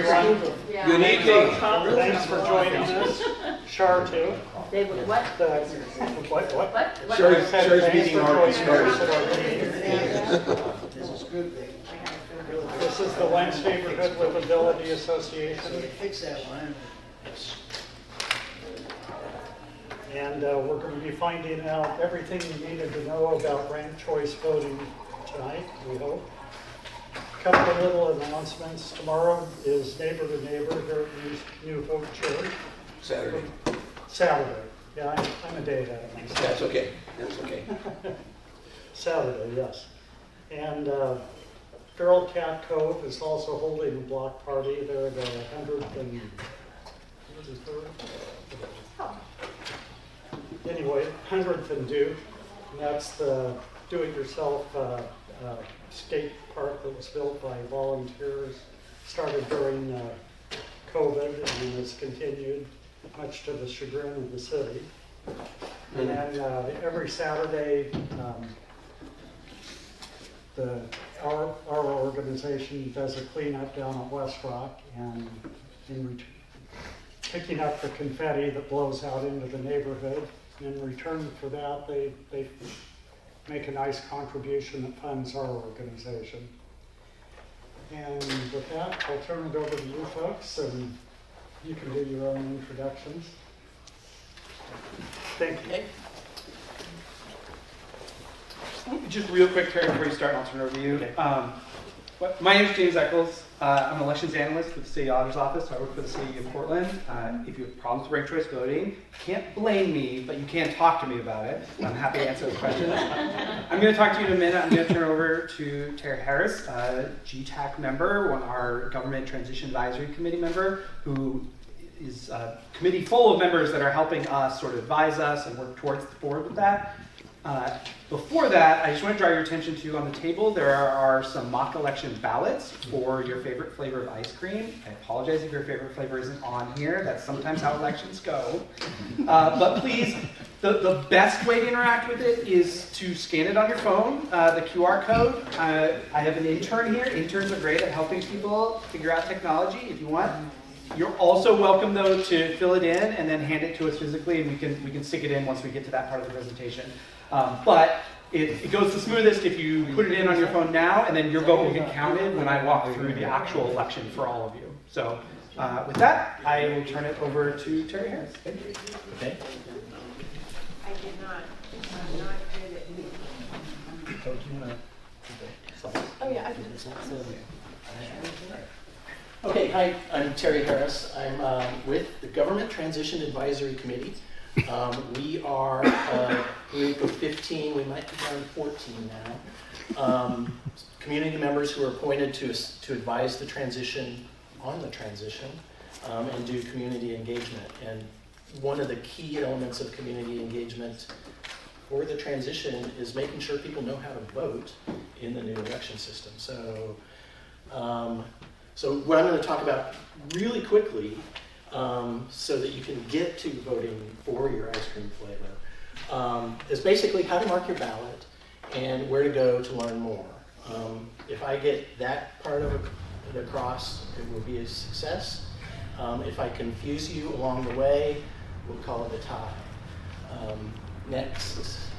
everyone. Yeah. Good evening. Thanks for joining us. Char too. David, what? What? Char's meeting already started. This is good. This is the Lens Neighborhood Livability Association. Fix that line. And we're going to be finding out everything you needed to know about ranked choice voting tonight, we hope. Couple of little announcements. Tomorrow is Neighbor to Neighbor here at New Hope Church. Saturday. Saturday. Yeah, I'm a day ahead of myself. That's okay. That's okay. Saturday, yes. And Feral Cat Cove is also holding a block party. They're the 103rd. Anyway, 100th and Duke. And that's the do-it-yourself skate park that was built by volunteers. Started during COVID and has continued, much to the chagrin of the city. And then every Saturday, our organization does a cleanup down at West Rock, and picking up the confetti that blows out into the neighborhood. And in return for that, they make a nice contribution that funds our organization. And with that, I'll turn it over to you folks, and you can do your own introductions. Thank you. Okay. Just real quick, Terry, before you start, and I'll turn it over to you. Okay. My name is James Eccles. I'm an elections analyst with the City Auditor's Office, so I work for the City of Portland. If you have problems with ranked choice voting, you can't blame me, but you can talk to me about it. I'm happy to answer those questions. I'm going to talk to you in a minute. I'm going to turn it over to Terry Harris, a GTAC member, our Government Transition Advisory Committee member, who is a committee full of members that are helping us sort of advise us and work towards the board with that. Before that, I just want to draw your attention to, on the table, there are some mock election ballots for your favorite flavor of ice cream. I apologize if your favorite flavor isn't on here. That's sometimes how elections go. But please, the best way to interact with it is to scan it on your phone, the QR code. I have an intern here. Interns are great at helping people figure out technology if you want. You're also welcome, though, to fill it in and then hand it to us physically, and we can stick it in once we get to that part of the presentation. But it goes the smoothest if you put it in on your phone now, and then your vote will get counted when I walk through the actual election for all of you. So with that, I will turn it over to Terry Harris. Thank you. Okay. I did not. I'm not good at Oh, yeah, I can do this. Okay, hi, I'm Terry Harris. I'm with the Government Transition Advisory Committee. We are a group of 15, we might be around 14 now, community members who are appointed to advise the transition, on the transition, and do community engagement. And one of the key elements of community engagement for the transition is making sure people know how to vote in the new election system. So what I'm going to talk about really quickly, so that you can get to voting for your ice cream flavor, is basically how to mark your ballot and where to go to learn more. If I get that part of it across, it will be a success. If I confuse you along the way, we'll call it a tie. Next.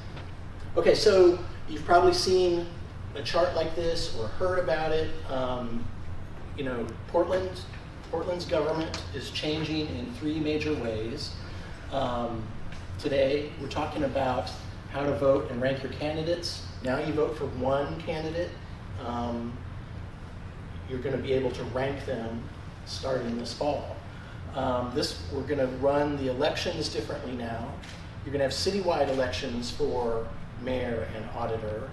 Okay, so you've probably seen a chart like this or heard about it. Portland's government is changing in 3 major ways. Today, we're talking about how to vote and rank your candidates. Now you vote for one candidate. You're going to be able to rank them starting this fall. We're going to run the elections differently now. You're going to have citywide elections for mayor and auditor,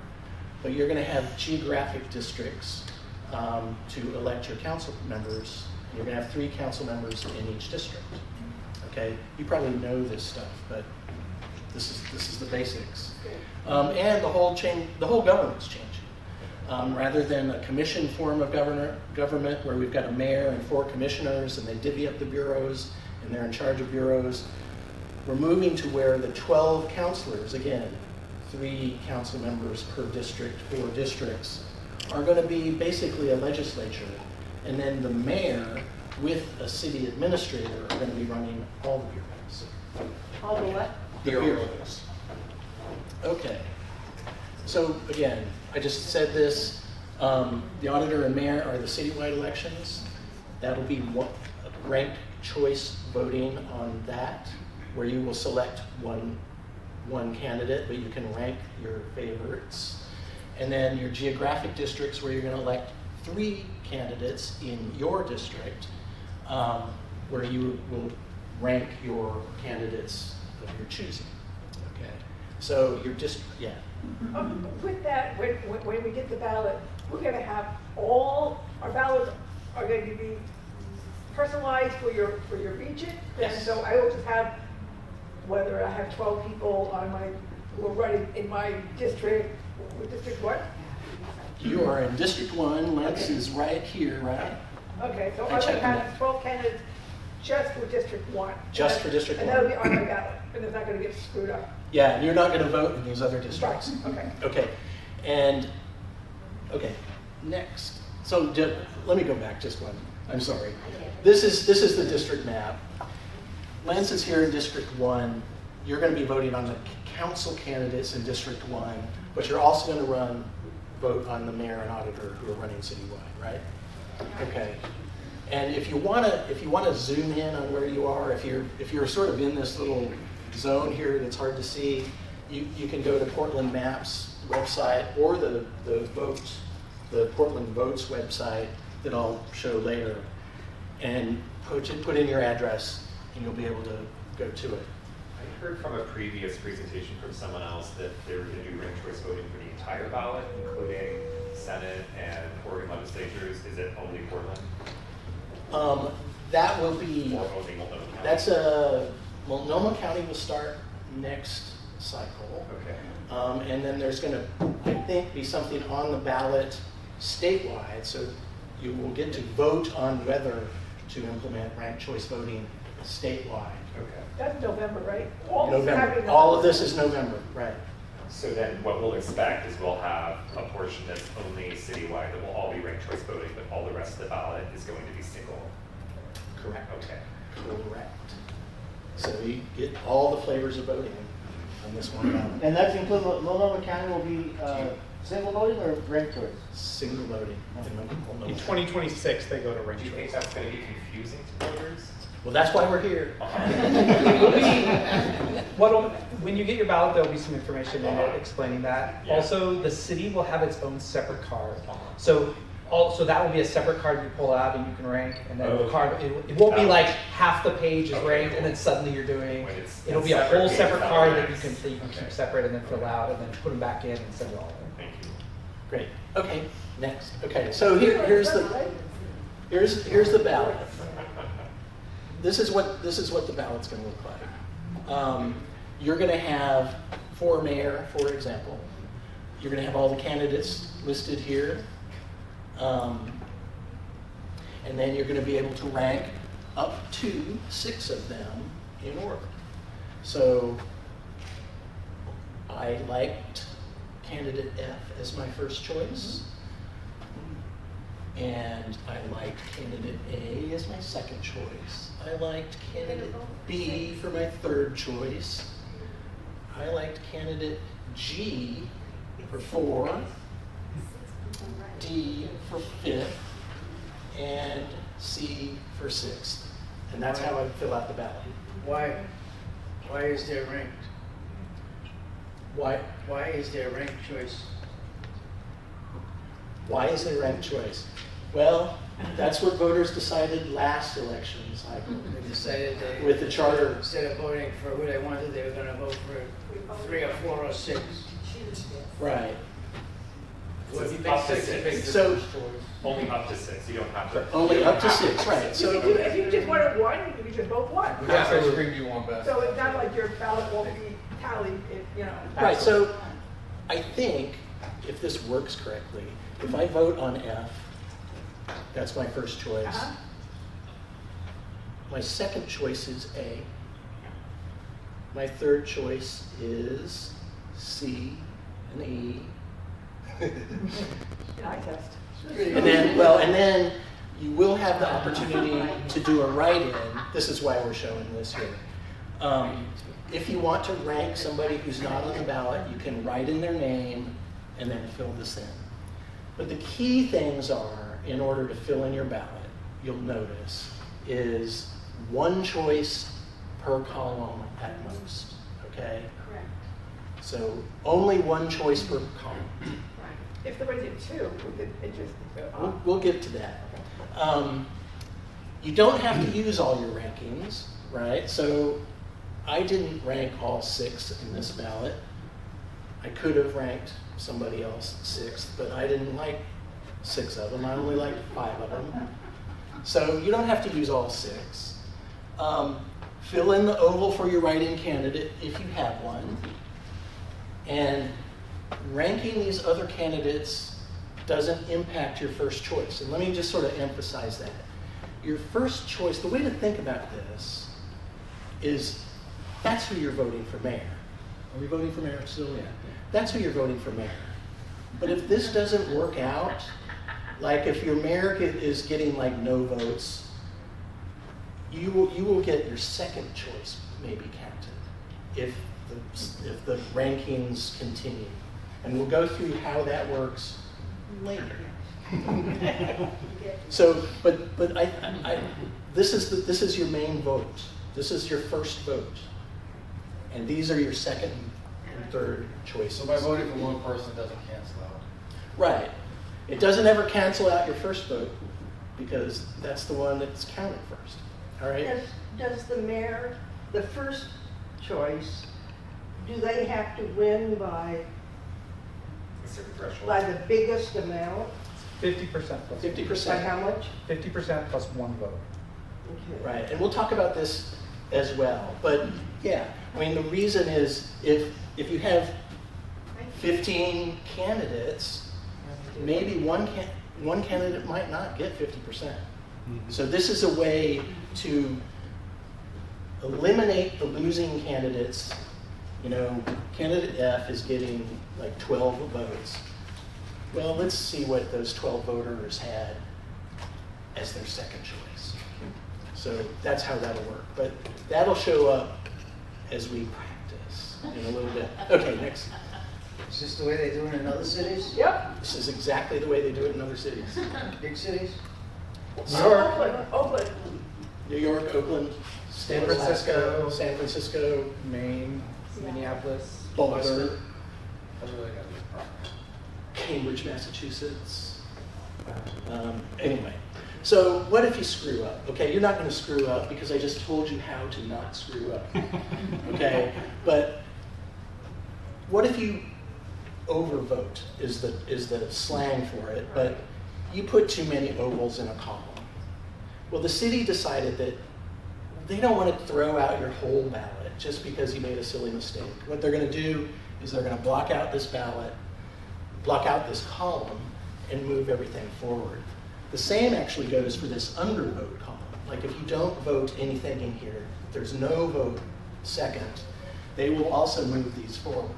but you're going to have geographic districts to elect your council members. You're going to have 3 council members in each district. Okay, you probably know this stuff, but this is the basics. And the whole government's changing. Rather than a commission form of government where we've got a mayor and 4 commissioners and they divvy up the bureaus and they're in charge of bureaus, we're moving to where the 12 councilors, again, 3 council members per district, 4 districts, are going to be basically a legislature. And then the mayor with a city administrator are going to be running all the bureaus. All the what? The bureaus. Okay. So again, I just said this. The auditor and mayor are the citywide elections. That'll be ranked choice voting on that, where you will select one candidate, but you can rank your favorites. And then your geographic districts, where you're going to elect 3 candidates in your district, where you will rank your candidates of your choosing. Okay. So you're just, yeah. With that, when we get the ballot, we're gonna have all, our ballots are going to be personalized for your region. Yes. And so I will just have, whether I have 12 people on who are running in my district, District what? You are in District 1, Lance is right here, right? Okay, so I I'm checked gonna them have 12 candidates just for District 1. Just for District 1. And that'll be on my ballot, and it's not gonna get screwed up. Yeah, and you're not going to vote in these other districts. Right, okay. Okay, and, okay, next. So let me go back just one, I'm sorry. This is the district map. Lance is here in District 1. You're going to be voting on the council candidates in District 1, but you're also going to vote on the mayor and auditor who are running citywide, right? Okay. And if you want to zoom in on where you are, if you're sort of in this little zone here that's hard to see, you can go to Portland Maps website or the Portland Votes website that I'll show later, and put in your address, and you'll be able to go to it. I heard from a previous presentation from someone else that they were going to do ranked choice voting for the entire ballot, including Senate and Oregon legislatures. Is it only Portland? That will be, Or only Multnomah County? that's Multnomah County will start next cycle. Okay. And then there's going to, I think, be something on the ballot statewide, so you will get to vote on whether to implement ranked choice voting statewide. Okay. That's November, right? All this is November. happening in All of November. this is November, right? So then what we'll expect is we'll have a portion that's only citywide that will all be ranked choice voting, but all the rest of the ballot is going to be single. Correct. Okay. Correct. So you get all the flavors of voting on this one ballot. And that's including, Multnomah County will be single voting or ranked choice? Single voting. In 2026, they go to Do ranked you think choice. that's going to be confusing to voters? Well, that's why we're here. When you get your ballot, there'll be some information in it explaining that. Yeah. Also, the city will have its own separate card. So that will be a separate card you pull out and you can rank, and then the card, it won't be like half the page is Okay, ranked and cool. then suddenly you're doing, When it's it'll be a separate whole page, separate that card would that be you can nice. keep Okay. separate and then fill out and then put them back in and send it all in. Thank you. Great. Okay, next. Okay, so here's the ballot. This is what the ballot's going to look like. You're going to have, for mayor, for example, you're going to have all the candidates listed here. And then you're going to be able to rank up to 6 of them in order. So I liked candidate F as my first choice. And I liked candidate A as my second choice. I liked candidate B for my third choice. I liked candidate G for 4, D for 5th, and C for 6th. And that's how I fill out the ballot. Why is there ranked? Why Is there ranked choice? Why is there ranked choice? Well, that's what voters decided last election cycle They decided they, with the charter. instead of voting for who they wanted, they were gonna vote for 3 or 4 or 6. Right. Well, if you Up pick to 6, you 6. pick the So- first choice. Only up to 6. You don't have to. Only up to 6, right. So If you just wanted 1, you could just vote 1. Which ice cream do you want best? So it's not like your ballot won't be tallied, right, so I think if this works correctly, if I vote on F, that's my first choice. Uh-huh. My second choice is A. My third choice is C and E. Eye test. And then you will have the opportunity to do a write-in. This is why we're showing this here. If you want to rank somebody who's not on the ballot, you can write in their name and then fill this in. But the key things are, in order to fill in your ballot, you'll notice, is one choice per column at most, okay? Correct. So only one choice per column. If there was two, it just. We'll get to that. You don't have to use all your rankings, right? So I didn't rank all 6 in this ballot. I could have ranked somebody else 6th, but I didn't like 6 of them. I only liked 5 of them. So you don't have to use all 6. Fill in the oval for your write-in candidate if you have one. And ranking these other candidates doesn't impact your first choice. And let me just sort of emphasize that. Your first choice, the way to think about this is that's who you're voting for mayor. Are we voting for mayor still? Yeah. That's who you're voting for mayor. But if this doesn't work out, like if your mayor is getting like no votes, you will get your second choice maybe counted if the rankings continue. And we'll go through how that works later. So, but this is your main vote. This is your first vote. And these are your second and third choices. So by voting for one person doesn't cancel out. Right. It doesn't ever cancel out your first vote because that's the one that's counted first. All right? Does the mayor, the first choice, do they have to win by A certain threshold. the biggest amount? 50% plus. 50%. By how much? 50% plus 1 vote. Okay. Right, and we'll talk about this as well. But yeah, I mean, the reason is if you have 15 candidates, maybe one candidate might not get 50%. So this is a way to eliminate the losing candidates. You know, candidate F is getting like 12 votes. Well, let's see what those 12 voters had as their second choice. So that's how that'll work. But that'll show up as we practice in a little bit. Okay, next. Is this the way they do it in other cities? Yep. This is exactly the way they do it in other cities. Big cities? Oakland. New York, Oakland, San Francisco. San Francisco, Maine, Minneapolis, Boulder, That's really gotta be a problem. Cambridge, Massachusetts. Anyway, so what if you screw up? Okay, you're not going to screw up because I just told you how to not screw up. Okay, but what if you overvote is the slang for it, but you put too many ovals in a column. Well, the city decided that they don't want to throw out your whole ballot just because you made a silly mistake. What they're going to do is they're going to block out this ballot, block out this column, and move everything forward. The same actually goes for this undervote column. Like if you don't vote anything in here, there's no vote second, they will also move these forward.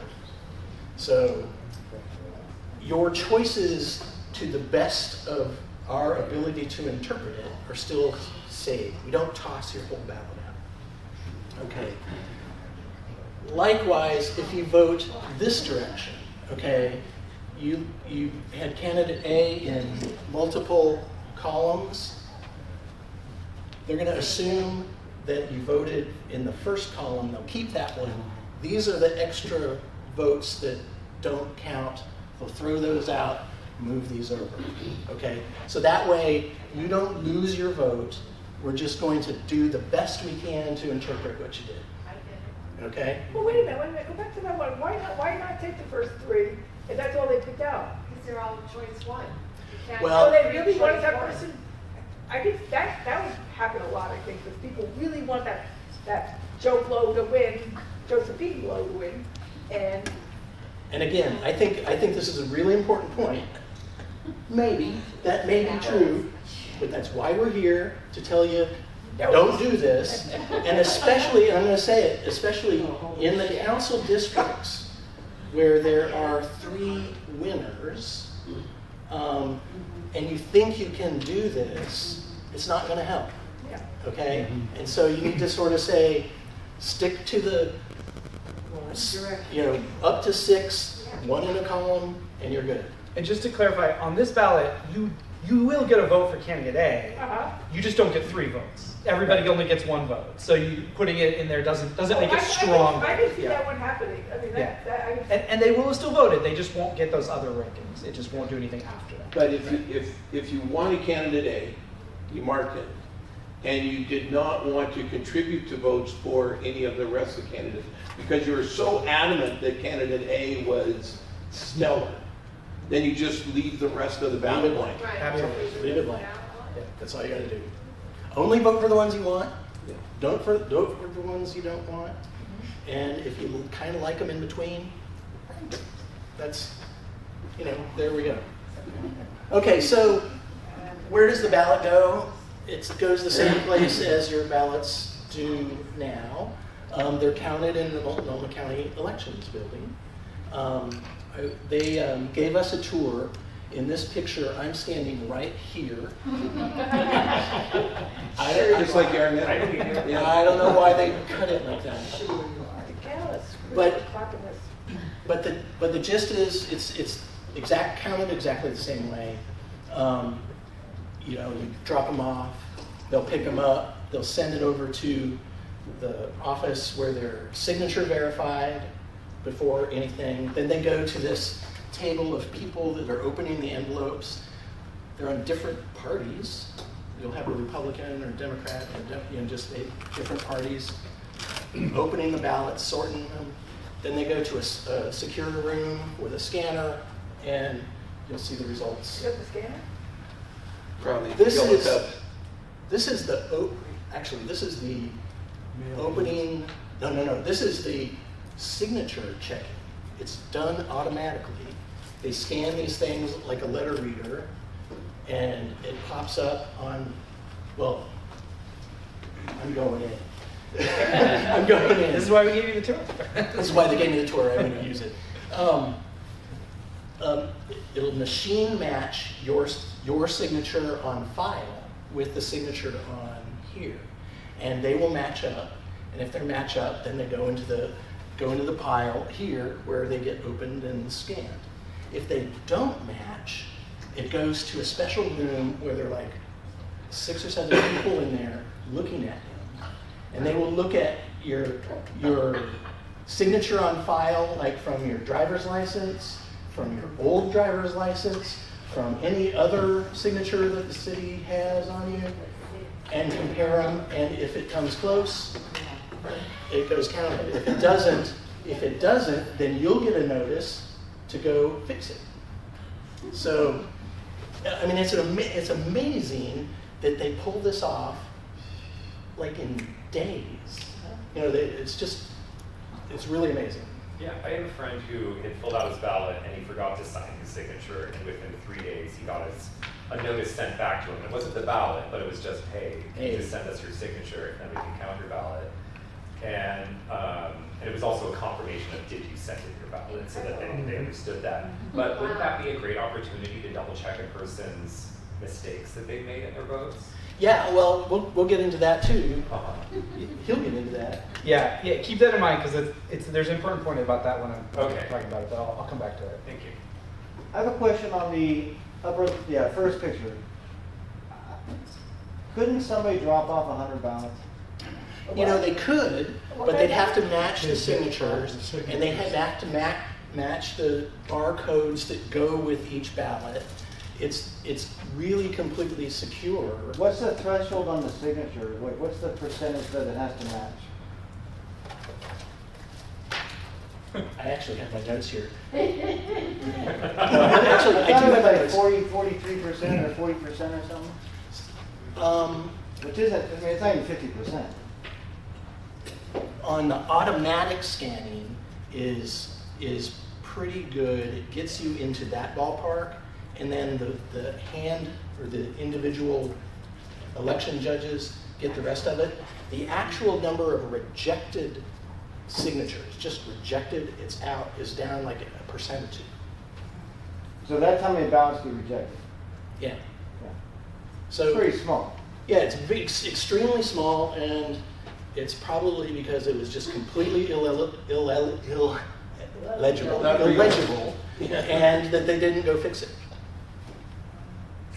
So your choices, to the best of our ability to interpret it, are still saved. We don't toss your whole ballot out. Okay. Likewise, if you vote this direction, okay, you had candidate A in multiple columns, they're going to assume that you voted in the first column. They'll keep that one. These are the extra votes that don't count. They'll throw those out, move these over. Okay? So that way, you don't lose your vote. We're just going to do the best we can to interpret what you did. Okay? Well, wait a minute, go back to that one. Why not take the first 3 if that's all they picked out? Because they're all choice 1. You can't Well- So they really choice wanted that one. person? I think that would happen a lot, I think, because people really want that Joe Blow to win, Josephine Blow to win, And again, I think this is a really important point. Maybe, that may be true, but that's why we're here, to tell you, don't do this. And especially, and I'm going to say it, especially in the council districts where there are 3 winners, and you think you can do this, it's not going to help. Yeah. Okay? And so you need to sort of say, stick to the, up to 6, 1 in a column, and you're good. And just to clarify, on this ballot, you will get a vote for candidate A. Uh-huh. You just don't get 3 votes. Everybody only gets 1 vote. So you putting it in there doesn't make it strong. I can see that one happening. I mean, Yeah. I can And they will still vote it. They just won't get those other rankings. It just won't do anything after that. But if you wanted candidate A, you marked it, and you did not want to contribute to votes for any of the rest of the candidates, because you were so adamant that candidate A was stellar, then you just leave the rest of the ballot blank. Right. Absolutely. Leave it blank. That's all you got to do. Only vote for the ones you want. Yeah. Don't vote for the ones you don't want. And if you kind of like them in between, that's, there we go. Okay, so where does the ballot go? It goes the same place as your ballots do now. They're counted in the Multnomah County Elections Building. They gave us a tour. In this picture, I'm standing right here. Just like Aaron. I don't know why they cut it like that. But the gist is it's counted exactly the same way. You drop them off, they'll pick them up, they'll send it over to the office where they're signature verified before anything. Then they go to this table of people that are opening the envelopes. They're on different parties. You'll have a Republican or Democrat, or just different parties opening the ballots, sorting them. Then they go to a secure room with a scanner, and you'll see the results. You have the scanner? Probably. This Fill it is up. this is the opening. No. This is the signature checking. It's done automatically. They scan these things like a letter reader, and it pops up on. Well, I'm going in. I'm going in. This is why we gave you the tour. This is why they gave me the tour. I'm going to use it. It'll machine match your signature on file with the signature on here, and they will match up. And if they match up, then they go into the pile here where they get opened and scanned. If they don't match, it goes to a special room where there are like 6 or 7 people in there looking at him, and they will look at your signature on file, like from your driver's license, from your old driver's license, from any other signature that the city has on you, and compare them. And if it comes close, it goes counted. If it doesn't, then you'll get a notice to go fix it. So, I mean, it's amazing that they pull this off like in days. It's really amazing. Yeah, I have a friend who had filled out his ballot and he forgot to sign his signature, and within 3 days he got a notice sent back to him. It wasn't the ballot, but it was just, hey, you just send us your signature and then we can count your ballot. And it was also a confirmation of did you send in your ballot, so that they understood that. But wouldn't that be a great opportunity to double check a person's mistakes that they've made in their votes? Yeah, well, we'll get into that too. He'll get into that. Yeah, keep that in mind, because there's an important point about that when I'm Okay. talking about it, but I'll come back to it. Thank you. I have a question on the first picture. Couldn't somebody drop off 100 ballots? They could, but they'd have to match the signatures, and they have to match the barcodes that go with each ballot. It's really completely secure. What's the threshold on the signature? What's the percentage that it has to match? I actually have my notes here. I Actually, I do thought it have my was like notes. 43% or 40% or something. Which isn't, it's not even 50%. On the automatic scanning is pretty good. It gets you into that ballpark, and then the hand or the individual election judges get the rest of it. The actual number of rejected signatures, just rejected, it's out, is down like 1% or 2%. So that's how many ballots get rejected. Yeah. It's So, pretty small. yeah, it's extremely small, and it's probably because it was just completely illegible, and that they didn't go fix it.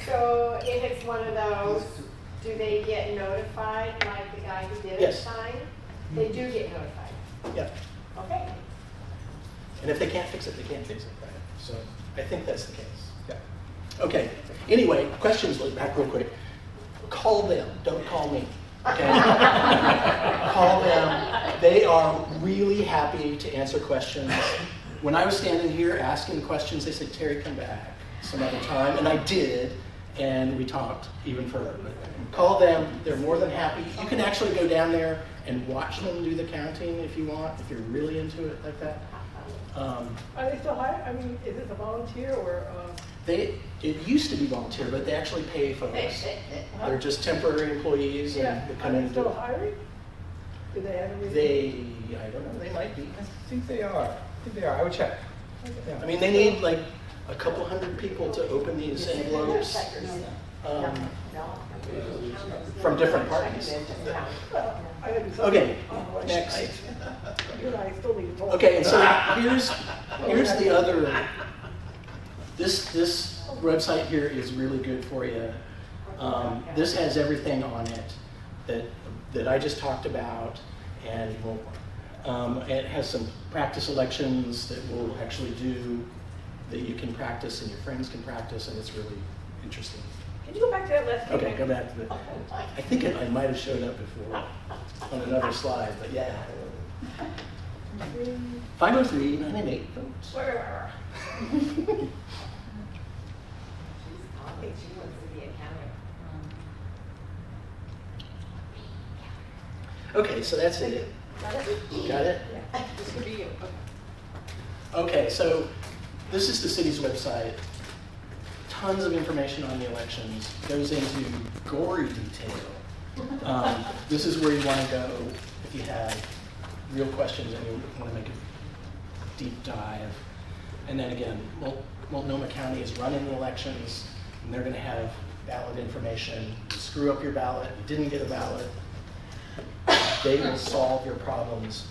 So if it's one of those, do they get notified, like the guy who did it Yes. signed? They do get notified. Yeah. Okay. And if they can't fix it, they can't fix it, right? So I think that's the case. Yeah. Okay. Anyway, questions back real quick. Call them. Don't call me. Okay. Call them. They are really happy to answer questions. When I was standing here asking questions, they said, "Terry, come back some other time," and I did, and we talked even further. But call them. They're more than happy. You can actually go down there and watch them do the counting if you want, if you're really into it like that. Are they still hiring? I mean, is this a volunteer or? It used to be volunteer, but they actually pay folks. They're just temporary employees, Yeah, and they are come in they and do still it. hiring? Do they have any? I don't know, they might be. I think they are. I would check. Yeah. I mean, they need like a couple hundred people to open these envelopes from different parties. Well, I gotta do something. Okay, Otherwise, next. You and I still need to talk. Okay, and so here's the other. This website here is really good for you. This has everything on it that I just talked about, and more. It has some practice elections that we'll actually do that you can practice and your friends can practice, and it's really interesting. Can you go back to that last? Okay, go back to the. I think I might have showed up before on another slide, but yeah. 503-988 votes. Wait. I think she wants to be a counter. Okay, so that's it. Got it? This could be you. Okay, so this is the city's website. Tons of information on the elections. Goes into gory detail. This is where you want to go if you have real questions and you want to make a deep dive. And then again, Multnomah County is running the elections, and they're going to have ballot information. You screw up your ballot, you didn't get a ballot, they will solve your problems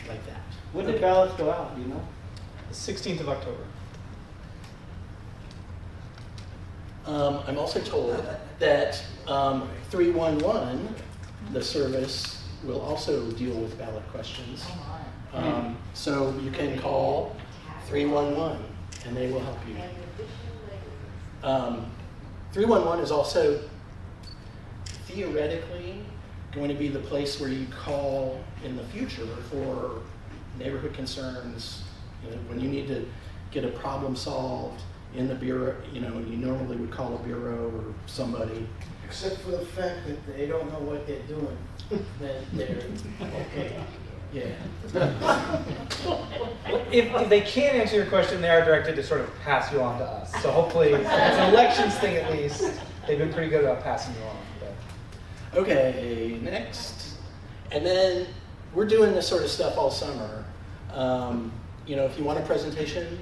like that. When did ballots go out, do you know? 16th of October. I'm also told that 311, the service, will also deal with ballot questions. So you can call 311 and they will help you. 311 is also theoretically going to be the place where you call in the future for neighborhood concerns. You know, when you need to get a problem solved in the bureau, you know, you normally would call a bureau or somebody. Except for the fact that they don't know what they're doing, that they're okay. Yeah. If they can't answer your question, they are directed to sort of pass you on to us. So hopefully, it's an elections thing at least. They've been pretty good about passing you on. But. Okay, next. And then we're doing this sort of stuff all summer. You know, if you want a presentation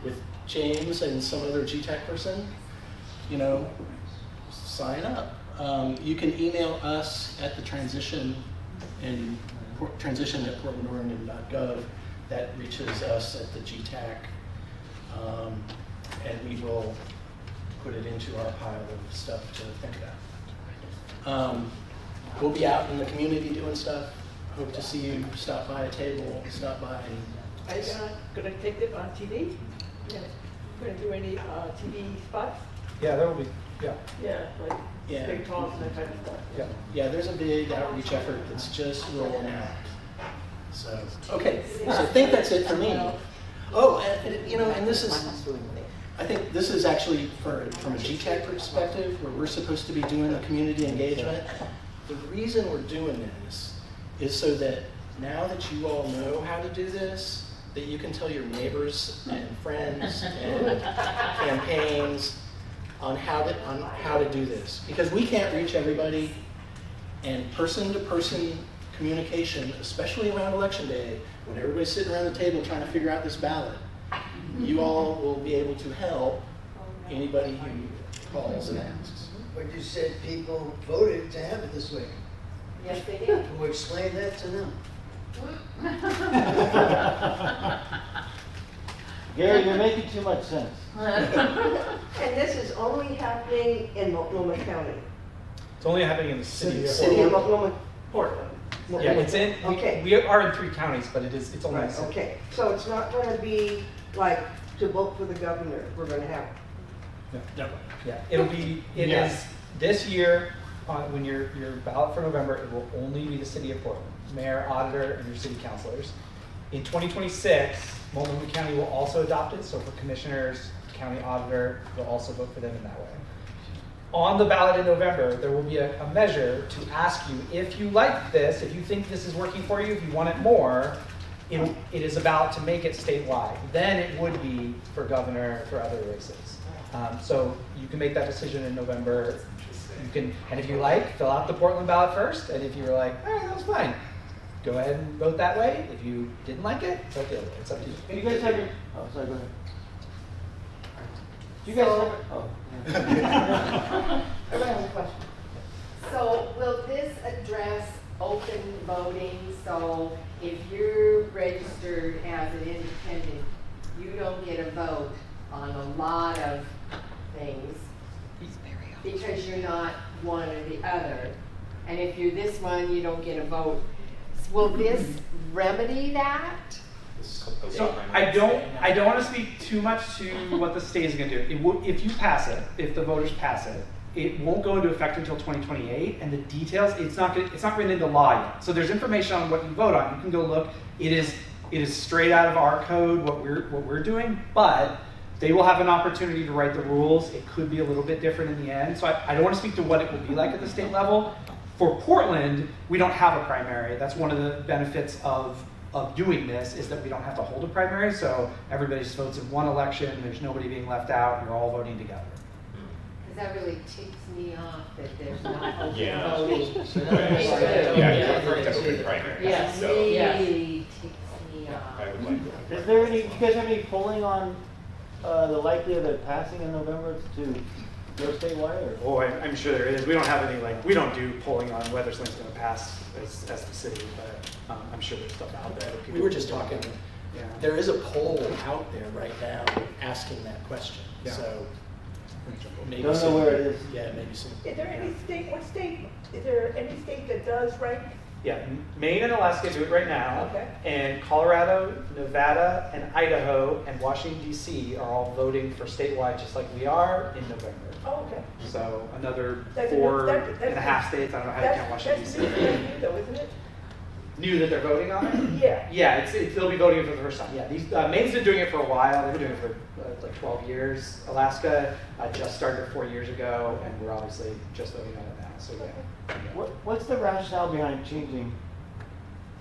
with James and some other GTAC person, you know, sign up. You can email us at the transition at portlandoregon.gov. That reaches us at the GTAC, and we will put it into our pile of stuff to think about. We'll be out in the community doing stuff. Hope to see you. Stop by a table. Stop by. Are you gonna take it on TV? Yeah. Gonna do any TV spots? Yeah, there will be. Yeah. Yeah, like Yeah. big talks and that kind of stuff. Yeah. Yeah, there's a big outreach effort that's just rolling out. So, okay, so I think that's it for me. Oh, and you know, and this is, I think this is actually from a GTAC perspective, where we're supposed to be doing the community engagement. The reason we're doing this is so that now that you all know how to do this, that you can tell your neighbors and friends and campaigns on how to do this, because we can't reach everybody, and person-to-person communication, especially around election day, when everybody's sitting around the table trying to figure out this ballot, you all will be able to help anybody who calls and asks. But you said people voted to have it this way. Yes, they did. Who explain that to them? Gary, you're making too much sense. And this is only happening in Multnomah County. It's only happening in the city of City of Portland. Multnomah, Portland. Yeah, it's in, Okay. we are in 3 counties, but it's only in the Right, city. okay. So it's not gonna be like to vote for the governor, we're gonna have. No. Yeah, it'll be, it is, this year, when your ballot for November, it will only be the city of Portland, mayor, auditor, and your city councilors. In 2026, Multnomah County will also adopt it, so for commissioners, county auditor, you'll also vote for them in that way. On the ballot in November, there will be a measure to ask you if you like this, if you think this is working for you, if you want it more, it is about to make it statewide. Then it would be for governor, for other races. So you can make that decision in November. You can, and if you like, fill out the Portland ballot first, and if you're like, all right, that was fine, go ahead and vote that way. If you didn't like it, vote the other way. It's up to you. You guys have your, oh, sorry, go ahead. Do you guys have, oh. Everybody has a question. So will this address open voting? So if you're registered as an independent, you don't get a vote on a lot of things because you're not one or the other. And if you're this one, you don't get a vote. Will this remedy that? So I don't want to speak too much to what the state is going to do. It will, if you pass it, if the voters pass it, it won't go into effect until 2028, and the details, it's not written into law yet. So there's information on what you vote on. You can go look. It is straight out of our code what we're doing, but they will have an opportunity to write the rules. It could be a little bit different in the end. So I don't want to speak to what it will be like at the state level. For Portland, we don't have a primary. That's one of the benefits of doing this, is that we don't have to hold a primary. So everybody just votes in one election. There's nobody being left out. You're all voting together. Because that really ticks me off that there's not open Yeah. voting. Yeah, you're referring to open primary. Yes, So really ticks me off. I would like. Is there any, do you guys have any polling on the likelihood of it passing in November to go statewide, or? Oh, I'm sure there is. We don't have any, we don't do polling on whether something's going to pass as the city, but I'm sure there's stuff out there. We were just talking, Yeah. there is a poll out there right now asking that question. Yeah. So maybe Don't know some- where it is. Yeah, maybe some. Is there any state, is there any state that does rank? Yeah, Maine and Alaska do it right now. Okay. And Colorado, Nevada, and Idaho, and Washington, D.C. are all voting for statewide just like we are in November. Oh, okay. So another That's 4.5 states, I don't know how to count Washington, That's D.C. new though, isn't it? New that they're voting on it? Yeah. Yeah, they'll be voting it for the first time. Yeah, these Maine's been doing it for a while. They've been doing it for like 12 years. Alaska just started 4 years ago, and we're obviously just voting on it now. So yeah. What's the rationale behind changing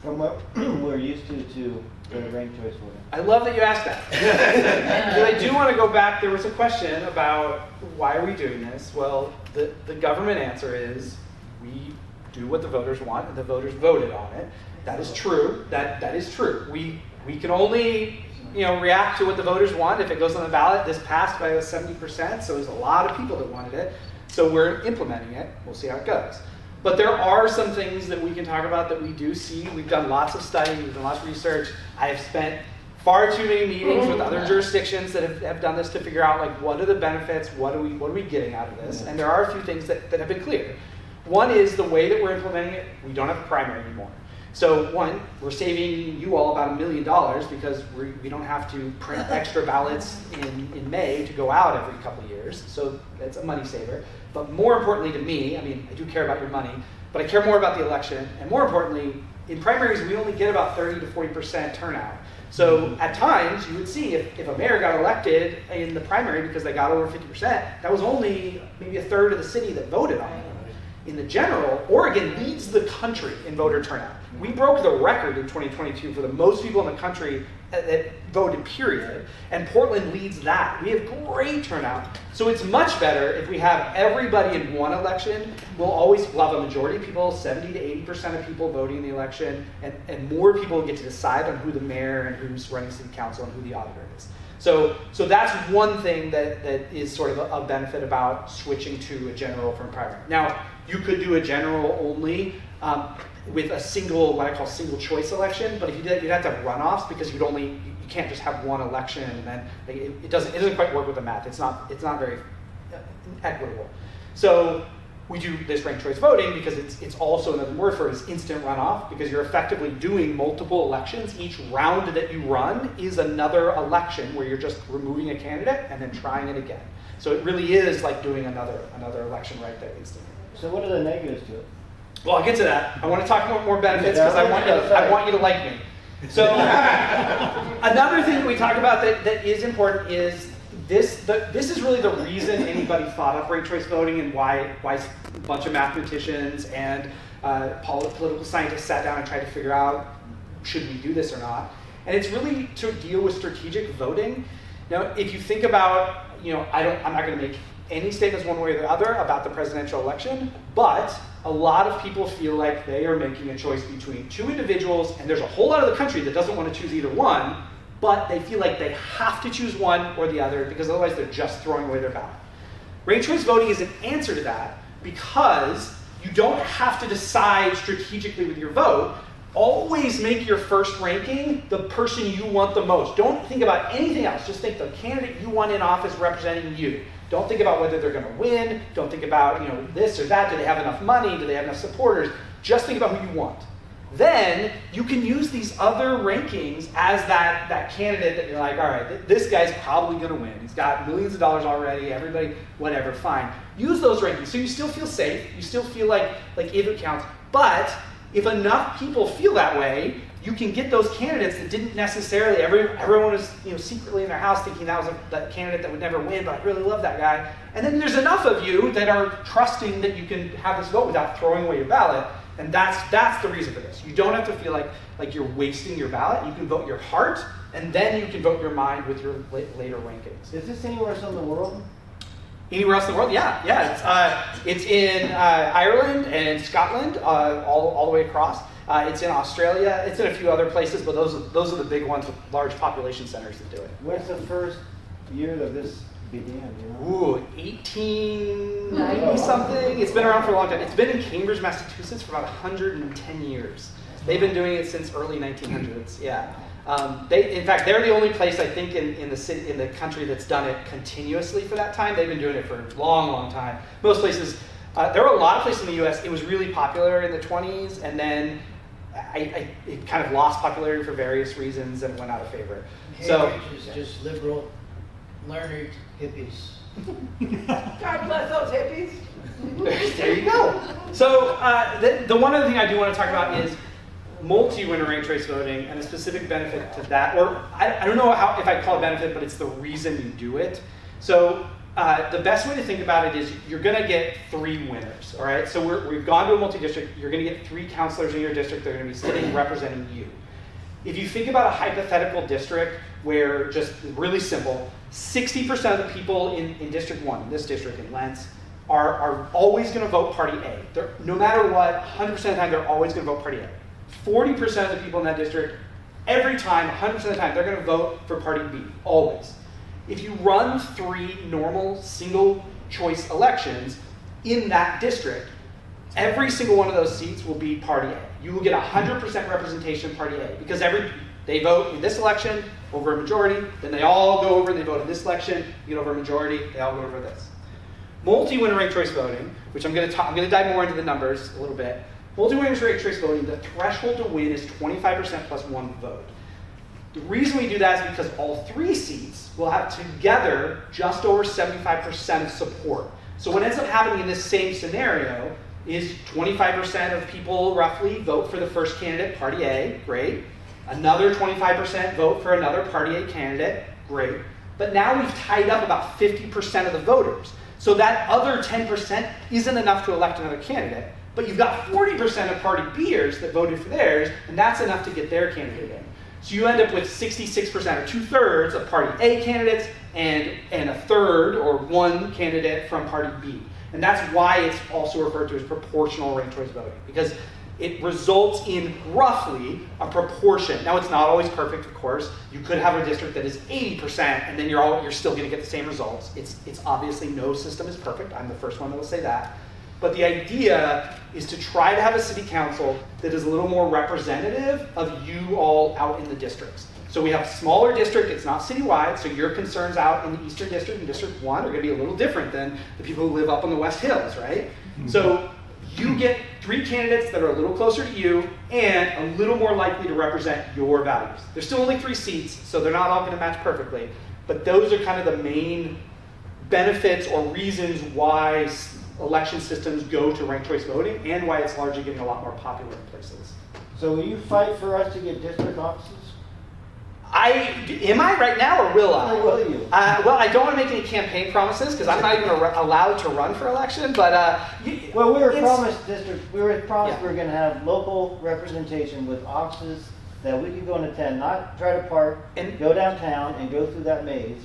from what we're used to the ranked choice voting? I love that you asked that. But I do want to go back. There was a question about why are we doing this? Well, the government answer is we do what the voters want, and the voters voted on it. That is true. That is true. We can only react to what the voters want. If it goes on the ballot, this passed by 70%, so there's a lot of people that wanted it. So we're implementing it. We'll see how it goes. But there are some things that we can talk about that we do see. We've done lots of study, we've done lots of research. I have spent far too many meetings with other jurisdictions that have done this to figure out what are the benefits, what are we getting out of this? And there are a few things that have been clear. One is the way that we're implementing it, we don't have a primary anymore. So one, we're saving you all about $1 million because we don't have to print extra ballots in May to go out every couple of years. So that's a money saver. But more importantly to me, I do care about your money, but I care more about the election. And more importantly, in primaries, we only get about 30 to 40% turnout. So at times, you would see if a mayor got elected in the primary because they got over 50%, that was only maybe a third of the city that voted on it. In the general, Oregon leads the country in voter turnout. We broke the record in 2022 for the most people in the country that voted, period. And Portland leads that. We have great turnout. So it's much better if we have everybody in one election. We'll have a majority of people, 70 to 80% of people voting in the election, and more people get to decide on who the mayor and who's running city council and who the auditor is. So that's one thing that is sort of a benefit about switching to a general from primary. Now, you could do a general only with a single, what I call single choice election, but if you did that, you'd have to have runoffs because you can't just have one election and then it doesn't quite work with the math. It's not very equitable. So we do this ranked choice voting because it's also another word for it is instant runoff because you're effectively doing multiple elections. Each round that you run is another election where you're just removing a candidate and then trying it again. So it really is like doing another election right there instantly. So what are the negatives to it? Well, I'll get to that. I want to talk about more benefits because I want you to like me. So another thing that we talk about that is important is this is really the reason anybody thought up ranked choice voting and why a bunch of mathematicians and political scientists sat down and tried to figure out should we do this or not. And it's really to deal with strategic voting. Now, if you think about, I'm not going to make any statements one way or the other about the presidential election, but a lot of people feel like they are making a choice between two individuals, and there's a whole lot of the country that doesn't want to choose either one, but they feel like they have to choose one or the other because otherwise they're just throwing away their ballot. Ranked choice voting is an answer to that because you don't have to decide strategically with your vote. Always make your first ranking the person you want the most. Don't think about anything else. Just think the candidate you want in office representing you. Don't think about whether they're going to win. Don't think about this or that. Do they have enough money? Do they have enough supporters? Just think about who you want. Then you can use these other rankings as that candidate that you're like, all right, this guy's probably going to win. He's got millions of dollars already. Everybody, whatever, fine. Use those rankings so you still feel safe. You still feel like if it counts. But if enough people feel that way, you can get those candidates that didn't necessarily, everyone was secretly in their house thinking that was that candidate that would never win, but I really love that guy. And then there's enough of you that are trusting that you can have this vote without throwing away your ballot. And that's the reason for this. You don't have to feel like you're wasting your ballot. You can vote your heart, and then you can vote your mind with your later rankings. Is this anywhere else in the world? Anywhere else in the world? Yeah. It's in Ireland and Scotland, all the way across. It's in Australia. It's in a few other places, but those are the big ones with large population centers that do it. When's the first year that this began? Ooh, 1890 something. It's been around for a long time. It's been in Cambridge, Massachusetts for about 110 years. They've been doing it since early 1900s. Yeah. In fact, they're the only place I think in the country that's done it continuously for that time. They've been doing it for a long, long time. Most places, there were a lot of places in the U.S. It was really popular in the 20s, and then it kind of lost popularity for various reasons and went out of favor. Cambridge is just liberal, learned hippies. God bless those hippies. There you go. So the one other thing I do want to talk about is multi-winner ranked choice voting and a specific benefit to that, or I don't know if I call it benefit, but it's the reason you do it. So the best way to think about it is you're going to get 3 winners, all right? So we've gone to a multi-district. You're going to get 3 counselors in your district that are going to be sitting representing you. If you think about a hypothetical district where, just really simple, 60% of the people in District 1, in this district, in Lentz, are always going to vote Party A. No matter what, 100% of the time, they're always going to vote Party A. 40% of the people in that district, every time, 100% of the time, they're going to vote for Party B, always. If you run 3 normal single choice elections in that district, every single one of those seats will be Party A. You will get 100% representation of Party A because they vote in this election over a majority, then they all go over and they vote in this election, you get over a majority, they all go over this. Multi-winner ranked choice voting, which I'm going to dive more into the numbers a little bit. Multi-winner ranked choice voting, the threshold to win is 25% plus 1 vote. The reason we do that is because all 3 seats will have together just over 75% of support. So what ends up happening in this same scenario is 25% of people roughly vote for the first candidate, Party A, great. Another 25% vote for another Party A candidate, great. But now we've tied up about 50% of the voters. So that other 10% isn't enough to elect another candidate, but you've got 40% of Party B'ers that voted for theirs, and that's enough to get their candidate in. So you end up with 66% or 2/3 of Party A candidates and 1/3 or 1 candidate from Party B. And that's why it's also referred to as proportional ranked choice voting, because it results in roughly a proportion. Now, it's not always perfect, of course. You could have a district that is 80%, and then you're still going to get the same results. It's obviously no system is perfect. I'm the first one that will say that. But the idea is to try to have a city council that is a little more representative of you all out in the districts. So we have a smaller district, it's not citywide, so your concerns out in the Eastern District and District 1 are going to be a little different than the people who live up on the West Hills, right? Mm-hmm. So you get 3 candidates that are a little closer to you and a little more likely to represent your values. There's still only 3 seats, so they're not all going to match perfectly, but those are kind of the main benefits or reasons why election systems go to ranked choice voting and why it's largely getting a lot more popular in places. So will you fight for us to get district offices? Am I right now, or will I? Or will you? Well, I don't want to make any campaign promises because I'm not even allowed to run for election. But well, we were promised district. We were promised Yeah. we were going to have local representation with offices that we could go and attend, not try to park and go downtown and go through that maze.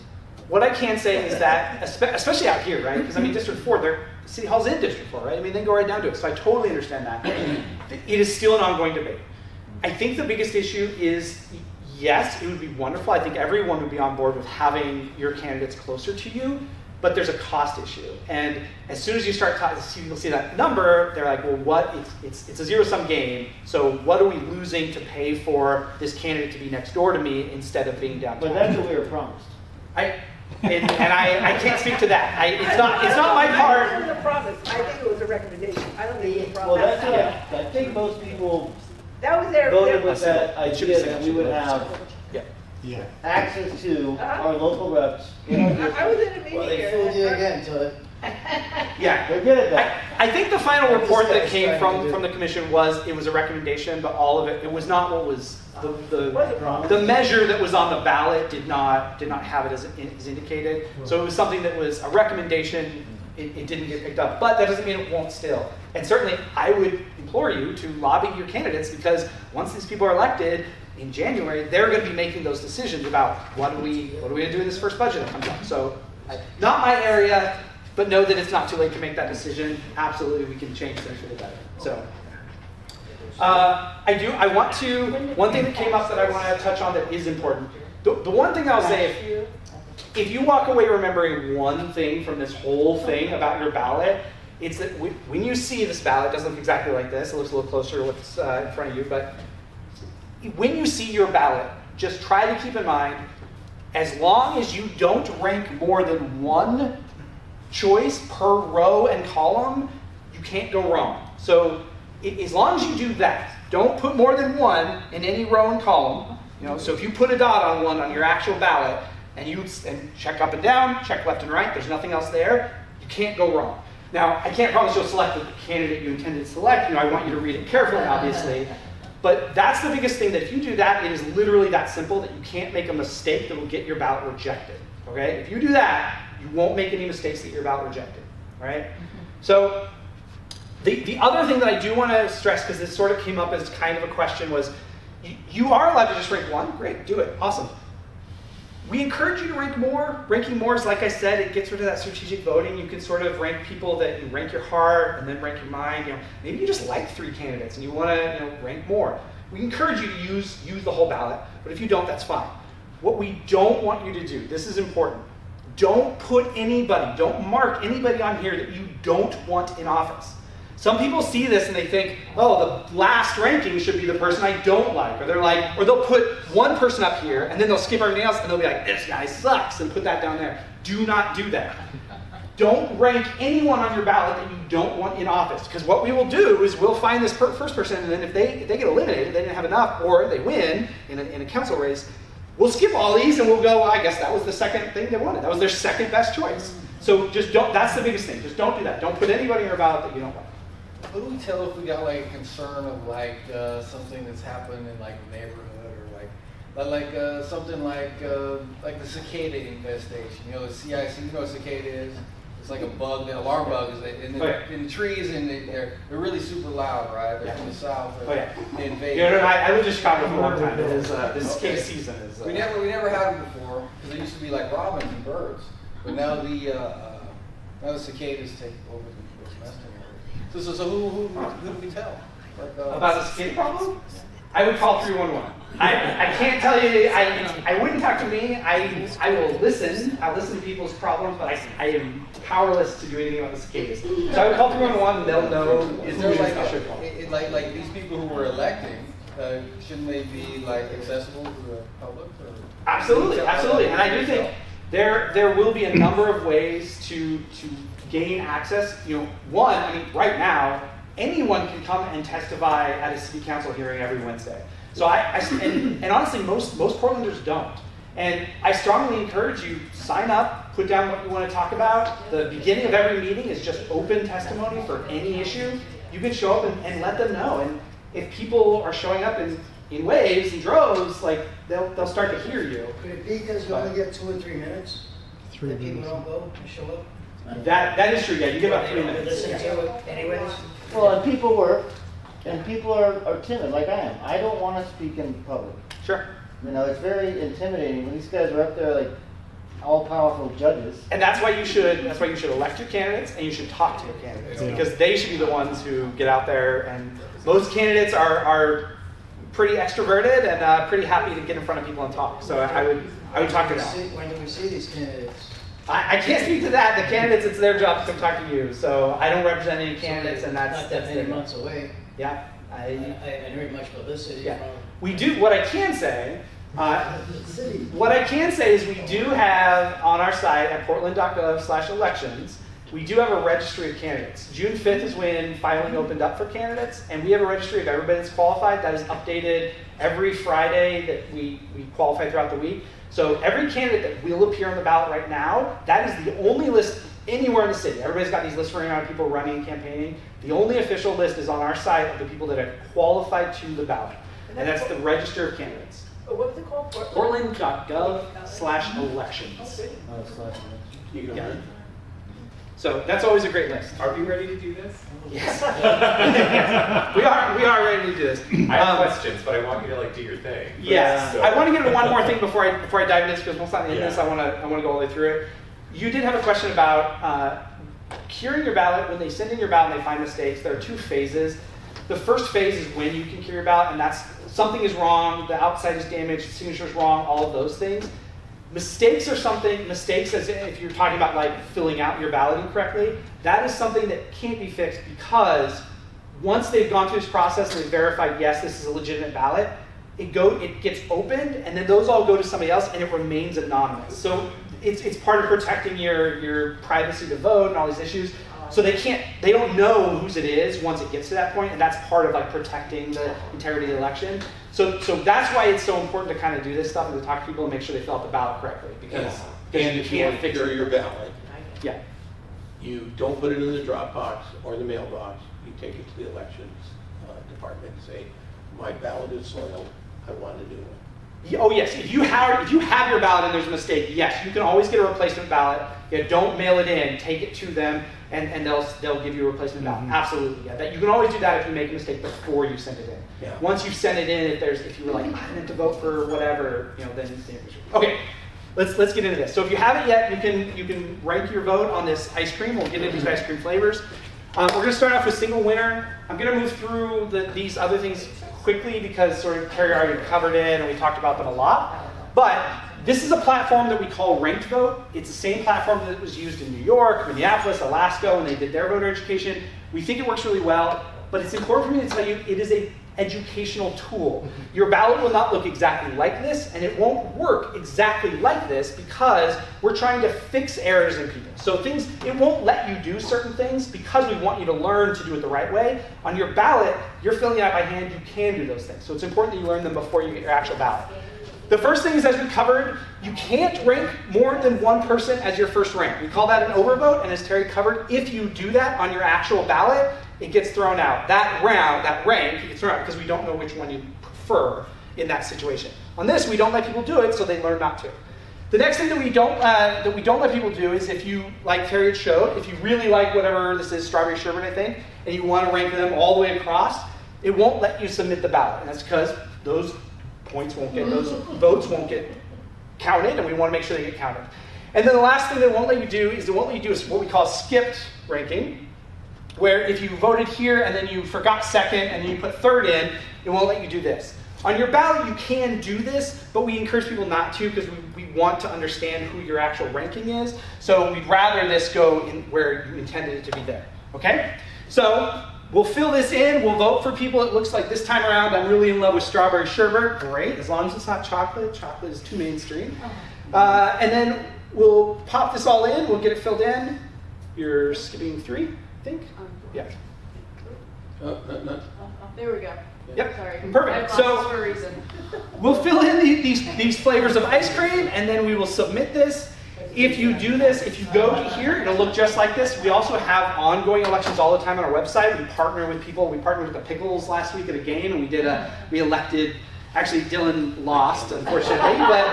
What I can say is that, especially out here, right? Because I mean, District 4, City Hall's in District 4, right? I mean, they go right down to it. So I totally understand that. It is still an ongoing debate. I think the biggest issue is, yes, it would be wonderful. I think everyone would be on board with having your candidates closer to you, but there's a cost issue. And as soon as you start you'll see that number, they're like, well, what? It's a zero-sum game. So what are we losing to pay for this candidate to be next door to me instead of being downtown? But that's what we were promised. I can't speak to that. It's not my part. It was a promise. I think it was a recommendation. I don't think it was a Well, promise. that's what I think most people That was their. voted with that idea that we would have Yeah. access to our local reps. I was in a meeting Well, they here. fooled you again, Tilly. Yeah. They're good at that. I think the final report This that guy's came trying to do from the commission was it was a recommendation, but all of it was not what was the measure that was on the ballot did not have it as indicated. So it was something that was a recommendation. It didn't get picked up, but that doesn't mean it won't still. And certainly, I would implore you to lobby your candidates because once these people are elected in January, they're going to be making those decisions about what are we going to do in this first budget that comes up. So, not my area. But know that it's not too late to make that decision. Absolutely, we can change things for the better. So, one thing that came up that I want to touch on that is important. The one thing I'll say, if you walk away remembering one thing from this whole thing about your ballot, it's that when you see this ballot, it doesn't look exactly like this. It looks a little closer to what's in front of you. But when you see your ballot, just try to keep in mind, as long as you don't rank more than one choice per row and column, you can't go wrong. So as long as you do that, don't put more than one in any row and column. So if you put a dot on one on your actual ballot and check up and down, check left and right, there's nothing else there, you can't go wrong. Now, I can't promise you'll select the candidate you intended to select. I want you to read it carefully, obviously. But that's the biggest thing, that if you do that, it is literally that simple that you can't make a mistake that will get your ballot rejected. Okay? If you do that, you won't make any mistakes that get your ballot rejected. Right? So the other thing that I do want to stress, because this sort of came up as kind of a question, was you are allowed to just rank one. Great, do it. Awesome. We encourage you to rank more. Ranking more is, like I said, it gets rid of that strategic voting. You can sort of rank people that you rank your heart and then rank your mind. Maybe you just like 3 candidates and you want to rank more. We encourage you to use the whole ballot, but if you don't, that's fine. What we don't want you to do, this is important, don't mark anybody on here that you don't want in office. Some people see this and they think, oh, the last ranking should be the person I don't like. Or they'll put one person up here and then they'll skip everything else and they'll be like, this guy sucks, and put that down there. Do not do that. Don't rank anyone on your ballot that you don't want in office. Because what we will do is we'll find this first person, and then if they get eliminated, they didn't have enough, or they win in a council race, we'll skip all these and we'll go, well, I guess that was the second thing they wanted. That was their second best choice. So just don't, that's the biggest thing. Just don't do that. Don't put anybody on your ballot that you don't want. How do we tell if we got like a concern of something that's happened in like a neighborhood, or something like the cicada infestation? The CIC, what cicada is? It's like a bug, the alarm bug is in the trees, and they're really super loud, right? They're from the south. They invade. I lived in Chicago for a long time. This cicada season is. We never had them before, because they used to be like robins and birds, but now the cicadas take over the western area. So who do we tell? Like, About the security problem? I would call 311. I can't tell you, I wouldn't talk to me. I will listen. I'll listen to people's problems, but I am powerless to do anything about the cicadas. So I would call 311, they'll know. Is there like these people who were electing, shouldn't they be like accessible to the public? Or? Absolutely, absolutely. And I do think there will be a number of ways to gain access. You know, one, I mean, right now, anyone can come and testify at a city council hearing every Wednesday. So and honestly, most Portlanders don't. And I strongly encourage you, sign up, put down what you want to talk about. The beginning of every meeting is just open testimony for any issue. You can show up and let them know. And if people are showing up in waves and droves, like they'll start to hear you. Could it be because you only get 2 or 3 minutes? 3 that minutes. people don't go and show up? That is true, yeah, you get about 3 They don't minutes. listen Yeah. to it anyways? Well, and people work, and people are timid, like I am. I don't want to speak in public. Sure. You know, it's very intimidating when these guys are up there like all-powerful judges. And that's why you should elect your candidates and you should talk to your candidates because they should be the ones who get out there. And most candidates are pretty extroverted and pretty happy to get in front of people and talk. So I would talk to them. When do we see these candidates? I can't speak to that. The candidates, it's their job to come talk to you. So I don't represent any candidates, and that's Not that many their months away. Yeah. I haven't heard much publicity Yeah. from We do. What I can say. the city. What I can say is we do have on our site at portland.gov/elections, we do have a registry of candidates. June 5th is when filing opened up for candidates, and we have a registry of everybody that's qualified that is updated every Friday that we qualify throughout the week. So every candidate that will appear on the ballot right now, that is the only list anywhere in the city. Everybody's got these lists running around, people running and campaigning. The only official list is on our site of the people that are qualified to the ballot, and that's the register of candidates. What was it called? Portland.gov/elections. You go Yeah. ahead. So that's always a great list. Are we ready to do this? Yes. we are ready to do this. I have questions, but I want you to like do your thing. Yeah. So- I want to get into one more thing before I dive into this because once I'm in this, I want to go all the way through it. You did have a question about curing your ballot. When they send in your ballot and they find mistakes, there are 2 phases. The first phase is when you can cure your ballot, and that's something is wrong, the outside is damaged, the signature is wrong, all of those things. Mistakes as if you're talking about like filling out your ballot incorrectly, that is something that can't be fixed because once they've gone through this process and they've verified, yes, this is a legitimate ballot, it gets opened and then those all go to somebody else and it remains anonymous. So it's part of protecting your privacy to vote and all these issues. So they don't know whose it is once it gets to that point, and that's part of like protecting the integrity of the election. So that's why it's so important to kind of do this stuff and to talk to people and make sure they fill out the ballot correctly because And if you want to fix cure it. your ballot, Yeah. you don't put it in the drop box or the mailbox. You take it to the elections department and say, my ballot is soiled, I want to do it. Oh yes, if you have your ballot and there's a mistake, yes, you can always get a replacement ballot. Yeah, don't mail it in, take it to them, and they'll give you a replacement ballot. Absolutely, yeah. You can always do that if you make a mistake before you send it in. Yeah. Once you've sent it in, if you were like, I meant to vote for whatever, then okay. Let's get into this. So if you haven't yet, you can rank your vote on this ice cream. We'll get into these ice cream flavors. We're going to start off with single winner. I'm going to move through these other things quickly because sort of Carrie already covered it and we talked about them a lot. But this is a platform that we call Ranked Vote. It's the same platform that was used in New York, Minneapolis, Alaska when they did their voter education. We think it works really well, but it's important for me to tell you it is an educational tool. Your ballot will not look exactly like this, and it won't work exactly like this because we're trying to fix errors in people. So it won't let you do certain things because we want you to learn to do it the right way. On your ballot, you're filling it out by hand, you can do those things. So it's important that you learn them before you get your actual ballot. The first thing is, as we covered, you can't rank more than one person as your first rank. We call that an overvote, and as Terry covered, if you do that on your actual ballot, it gets thrown out. That rank gets thrown out because we don't know which one you prefer in that situation. On this, we don't let people do it, so they learn not to. The next thing that we don't let people do is if you, like Terry had showed, if you really like whatever this is, strawberry sherbet, I think, and you want to rank them all the way across, it won't let you submit the ballot, and that's because those votes won't get counted, and we want to make sure they get counted. And then the last thing they won't let you do is what we call skipped ranking. where if you voted here and then you forgot second and then you put third in, it won't let you do this. On your ballot, you can do this, but we encourage people not to because we want to understand who your actual ranking is. So we'd rather this go in where you intended it to be there, okay? So we'll fill this in, we'll vote for people. It looks like this time around, I'm really in love with strawberry sherbet. Great, as long as it's not chocolate. Chocolate is too mainstream. And then we'll pop this all in, we'll get it filled in. You're skipping 3, I think? Yeah. There we go. Yep, Sorry. perfect. I So lost for a reason. we'll fill in these flavors of ice cream, and then we will submit this. If you do this, if you go to here, it'll look just like this. We also have ongoing elections all the time on our website. We partner with people. We partnered with the Pickles last week at a game, and we elected. Actually, Dylan lost, unfortunately, but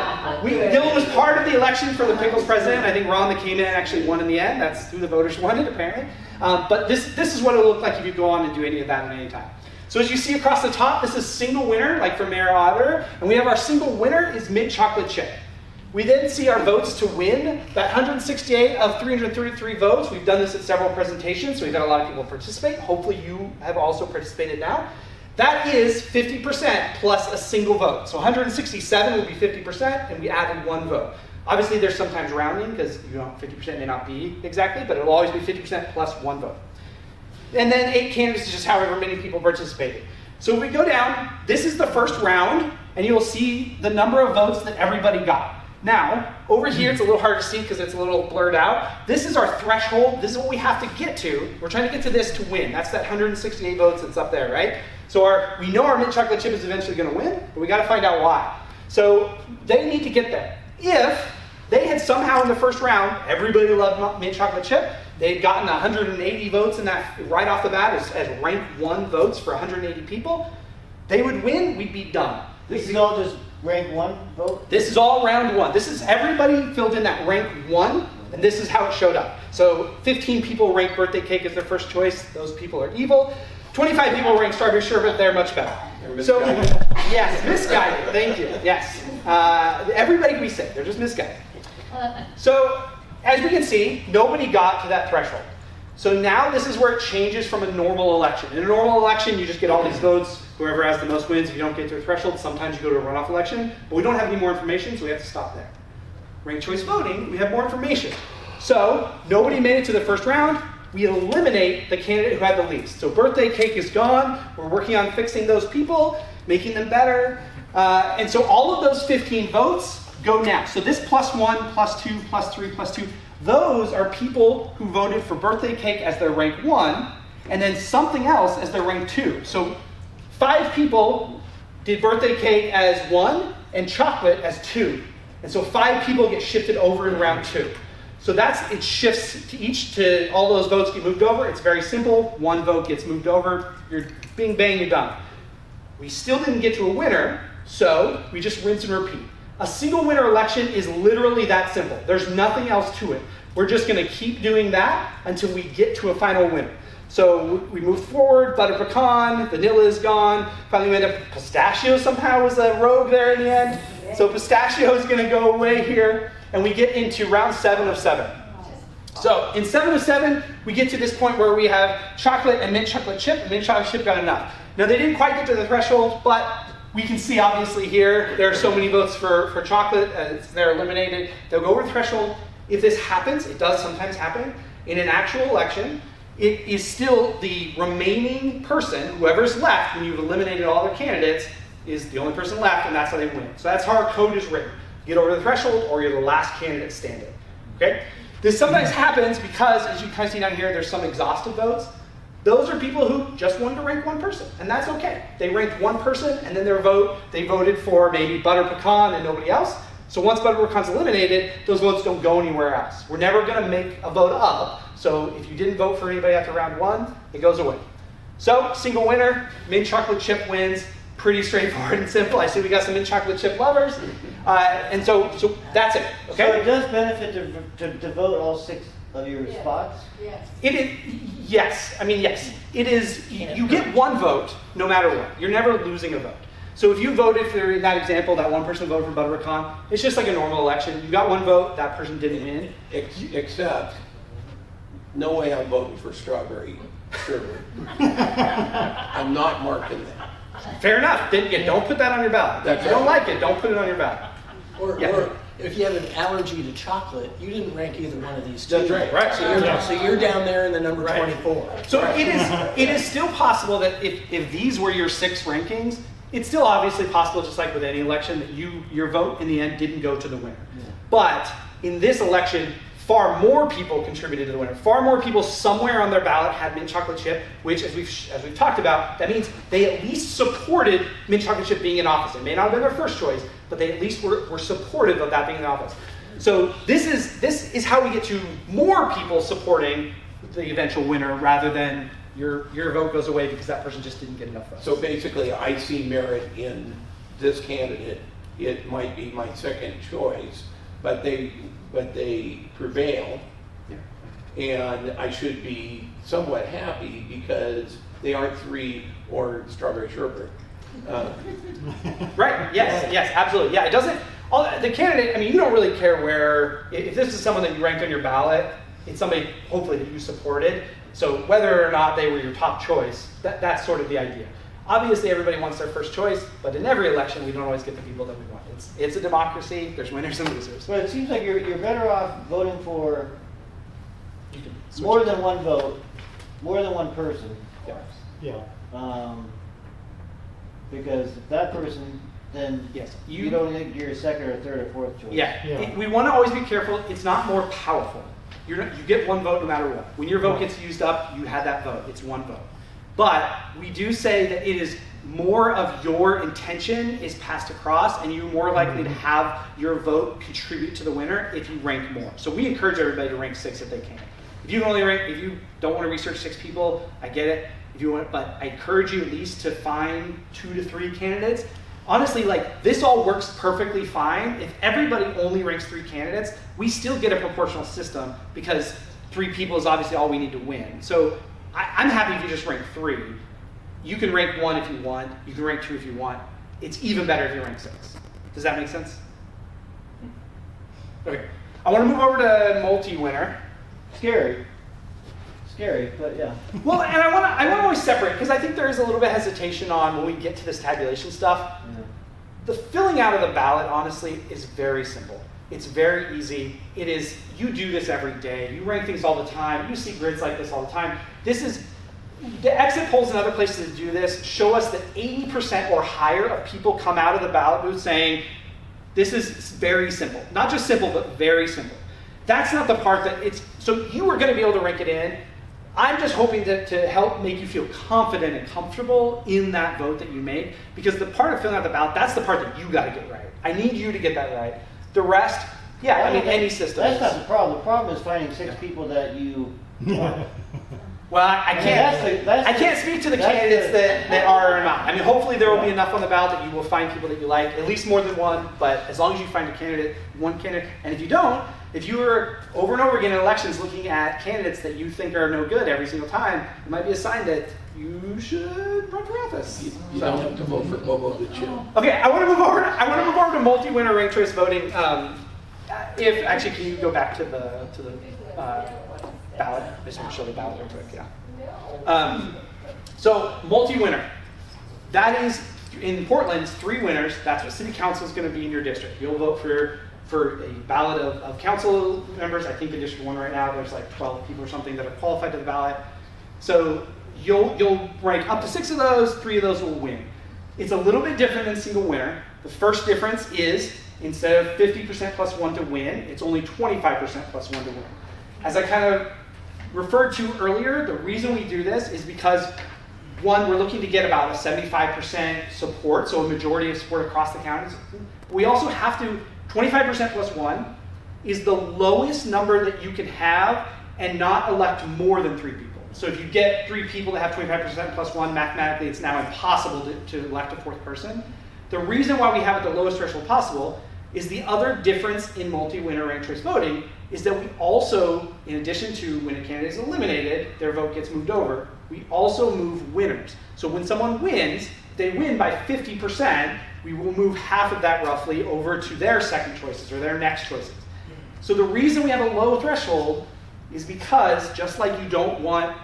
Dylan was part of the election for the Pickles president. I think Ron, that came in, actually won in the end. That's who the voters wanted, apparently. But this is what it'll look like if you go on and do any of that at any time. So as you see across the top, this is single winner, like for mayor auditor, and we have our single winner is mint chocolate chip. We then see our votes to win, that 168 of 333 votes. We've done this at several presentations, so we've had a lot of people participate. Hopefully you have also participated now. That is 50% plus a single vote. So 167 would be 50%, and we added 1 vote. Obviously there's sometimes rounding, because 50% may not be exactly, but it'll always be 50% plus 1 vote. And then 8 candidates is just however many people participated. So if we go down, this is the first round, and you'll see the number of votes that everybody got. Now, over here it's a little hard to see because it's a little blurred out. This is our threshold. This is what we have to get to. We're trying to get to this to win. That's that 168 votes that's up there, right? So we know our mint chocolate chip is eventually going to win, but we got to find out why. So they need to get there. If they had somehow in the first round, everybody loved mint chocolate chip, they'd gotten 180 votes in that right off the bat as rank 1 votes for 180 people, they would win, we'd be done. This is all just rank 1 vote? This is all round 1. This is everybody filled in that rank 1, and this is how it showed up. So 15 people rank birthday cake as their first choice. Those people are evil. 25 people rank strawberry sherbet. They're much better. So, yes, misguided. Thank you. Yes. Everybody can be safe. They're just misguided. So, as we can see, nobody got to that threshold. So now this is where it changes from a normal election. In a normal election, you just get all these votes. Whoever has the most wins. If you don't get to a threshold, sometimes you go to a runoff election. But we don't have any more information, so we have to stop there. Ranked choice voting, we have more information. So nobody made it to the first round. We eliminate the candidate who had the least. So birthday cake is gone. We're working on fixing those people, making them better. And so all of those 15 votes go now. So this +1, +2, +3, +2, those are people who voted for birthday cake as their rank 1, and then something else as their rank 2. So 5 people did birthday cake as 1 and chocolate as 2. And so 5 people get shifted over in round 2. So it shifts to all those votes get moved over. It's very simple. 1 vote gets moved over. You're bing, bang, you're done. We still didn't get to a winner, so we just rinse and repeat. A single winner election is literally that simple. There's nothing else to it. We're just going to keep doing that until we get to a final winner. So we move forward, butter pecan, vanilla is gone. Finally we end up, pistachio somehow was a rogue there in the end. So pistachio is going to go away here, and we get into round 7 of 7. So in 7 of 7, we get to this point where we have chocolate and mint chocolate chip, and mint chocolate chip got enough. Now they didn't quite get to the threshold, but we can see obviously here, there are so many votes for chocolate, they're eliminated. They'll go over the threshold. If this happens, it does sometimes happen, in an actual election, it is still the remaining person, whoever's left, when you've eliminated all their candidates, is the only person left, and that's how they win. So that's how our code is written. You get over the threshold, or you're the last candidate standing. Okay? This sometimes happens because, as you kind of see down here, there's some exhausted votes. Those are people who just wanted to rank 1 person, and that's okay. They ranked 1 person, and then they voted for maybe butter pecan and nobody else. So once butter pecan's eliminated, those votes don't go anywhere else. We're never going to make a vote up. So if you didn't vote for anybody after round 1, it goes away. So single winner, mint chocolate chip wins. Pretty straightforward and simple. I see we got some mint chocolate chip lovers. And so that's it. Okay. So it does benefit to vote all 6 of your spots? Yes. It is, yes. I mean, yes. It is, you get 1 vote no matter what. You're never losing a vote. So if you voted for, in that example, that 1 person voted for butter pecan, it's just like a normal election. You got 1 vote, that person didn't win. Except, no way I'm voting for strawberry surely. I'm not marking that. Fair enough. Then yeah, don't put that on your ballot. If you don't like it, don't put it on your ballot. Or, Yeah. or if you have an allergy to chocolate, you didn't rank either one of these two. That's right. Right. So you're down there in the number Right. 24. So it is still possible that if these were your 6 rankings, it's still obviously possible, just like with any election, that your vote in the end didn't go to the winner. But in this election, far more people contributed to the winner. Far more people somewhere on their ballot had mint chocolate chip, which, as we've talked about, that means they at least supported mint chocolate chip being in office. It may not have been their first choice, but they at least were supportive of that being in office. So this is how we get to more people supporting the eventual winner, rather than your vote goes away because that person just didn't get enough votes. So basically, I see merit in this candidate. It might be my second choice, but they prevail, and I should be somewhat happy because they aren't 3 or strawberry sherbet. Right, yes, absolutely. Yeah, it doesn't, the candidate, I mean, you don't really care where, if this is someone that you ranked on your ballot, it's somebody hopefully that you supported. So whether or not they were your top choice, that's sort of the idea. Obviously, everybody wants their first choice, but in every election, we don't always get the people that we want. It's a democracy. There's winners and losers. But it seems like you're better off voting for You can switch more it. than one vote, more than one person. Yeah. Because if that person, then Yes, you don't think you're second or third or fourth choice. Yeah, we want to always be careful. It's not more powerful. You get one vote no matter what. When your vote gets used up, you had that vote. It's one vote. But we do say that it is more of your intention is passed across, and you're more likely to have your vote contribute to the winner if you rank more. So we encourage everybody to rank 6 if they can. If you don't want to research 6 people, I get it. If you want, but I encourage you at least to find 2 to 3 candidates. Honestly, like, this all works perfectly fine. If everybody only ranks 3 candidates, we still get a proportional system because 3 people is obviously all we need to win. So I'm happy if you just rank 3. You can rank 1 if you want. You can rank 2 if you want. It's even better if you rank 6. Does that make sense? Okay. I want to move over to multi-winner. Scary, but yeah. Well, and I want to always separate, because I think there is a little bit of hesitation on when we get to this tabulation stuff. Yeah. The filling out of the ballot, honestly, is very simple. It's very easy. It is, you do this every day. You rank things all the time. You see grids like this all the time. The exit polls and other places that do this show us that 80% or higher of people come out of the ballot booth saying, this is very simple. Not just simple, but very simple. That's not the part that so you are going to be able to rank it in. I'm just hoping to help make you feel confident and comfortable in that vote that you make, because the part of filling out the ballot, that's the part that you got to get right. I need you to get that right. The rest, any system. That's not the problem. The problem is finding 6 people that you. Well, I can't speak to the candidates that are or not. I mean, hopefully there will be enough on the ballot that you will find people that you like, at least more than one, but as long as you find one candidate, and if you don't, if you are over and over again in elections looking at candidates that you think are no good every single time, it might be a sign that you should run for office. You don't have to vote for Bobo the Chip. Okay, I want to move over to multi-winner ranked choice voting. Actually, can you go back to the ballot? I just want to show the ballot real quick. Yeah. So multi-winner. That is, in Portland, 3 winners. That's what city council is going to be in your district. You'll vote for a ballot of council members. I think in District 1 right now, there's like 12 people or something that are qualified to the ballot. So you'll rank up to 6 of those, 3 of those will win. It's a little bit different than single winner. The first difference is, instead of 50% plus 1 to win, it's only 25% plus 1 to win. As I kind of referred to earlier, the reason we do this is because, 1, we're looking to get about a 75% support, so a majority of support across the counties. We also have to, 25% plus 1 is the lowest number that you can have and not elect more than 3 people. So if you get 3 people that have 25% plus 1, mathematically it's now impossible to elect a 4th person. The reason why we have it the lowest threshold possible is the other difference in multi-winner ranked choice voting is that we also, in addition to when a candidate is eliminated, their vote gets moved over, we also move winners. So when someone wins, they win by 50%, we will move half of that roughly over to their second choices or their next choices. So the reason we have a low threshold is because just like you don't want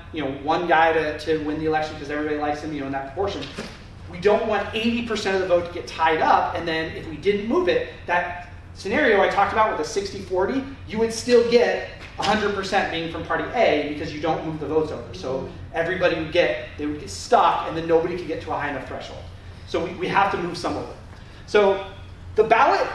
one guy to win the election because everybody likes him in that proportion, we don't want 80% of the vote to get tied up, and then if we didn't move it, that scenario I talked about with the 60-40, you would still get 100% being from party A because you don't move the votes over. So everybody would get stuck, and then nobody could get to a high enough threshold. So we have to move some over. So the ballot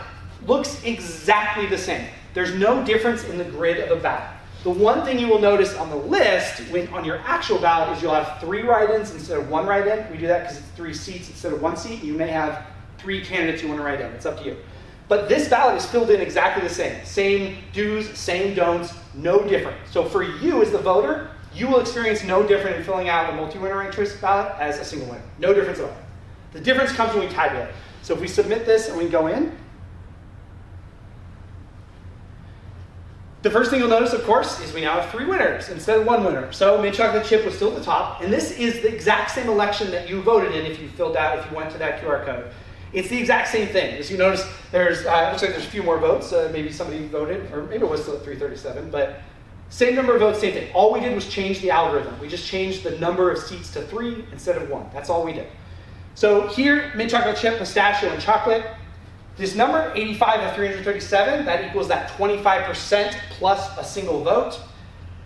looks exactly the same. There's no difference in the grid of the ballot. The one thing you will notice on the list, on your actual ballot, is you'll have 3 write-ins instead of 1 write-in. We do that because it's 3 seats instead of 1 seat. You may have 3 candidates you want to write in. It's up to you. But this ballot is filled in exactly the same. Same do's, same don'ts, no different. So for you as the voter, you will experience no different in filling out a multi-winner ranked choice ballot as a single winner. No difference at all. The difference comes when we tabulate. So if we submit this and we go in, the first thing you'll notice, of course, is we now have 3 winners instead of 1 winner. So mint chocolate chip was still at the top, and this is the exact same election that you voted in if you went to that QR code. It's the exact same thing. As you notice, looks like there's a few more votes. Maybe somebody voted, or maybe it was still at 337, but same number of votes, same thing. All we did was change the algorithm. We just changed the number of seats to 3 instead of 1. That's all we did. So here, mint chocolate chip, pistachio, and chocolate. This number, 85 of 337, that equals that 25% plus a single vote.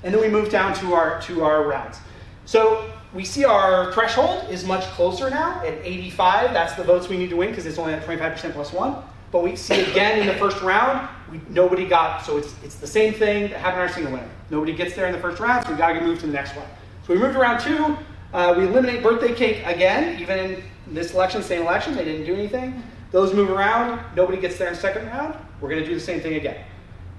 And then we move down to our rounds. So we see our threshold is much closer now at 85. That's the votes we need to win because it's only at 25% plus 1. But we see again in the first round, nobody got, so it's the same thing that happened in our single winner. Nobody gets there in the first round, so we've got to move to the next one. So we moved to round 2. We eliminate birthday cake again, even in this election, same election, they didn't do anything. Those move around, nobody gets there in the second round. We're going to do the same thing again.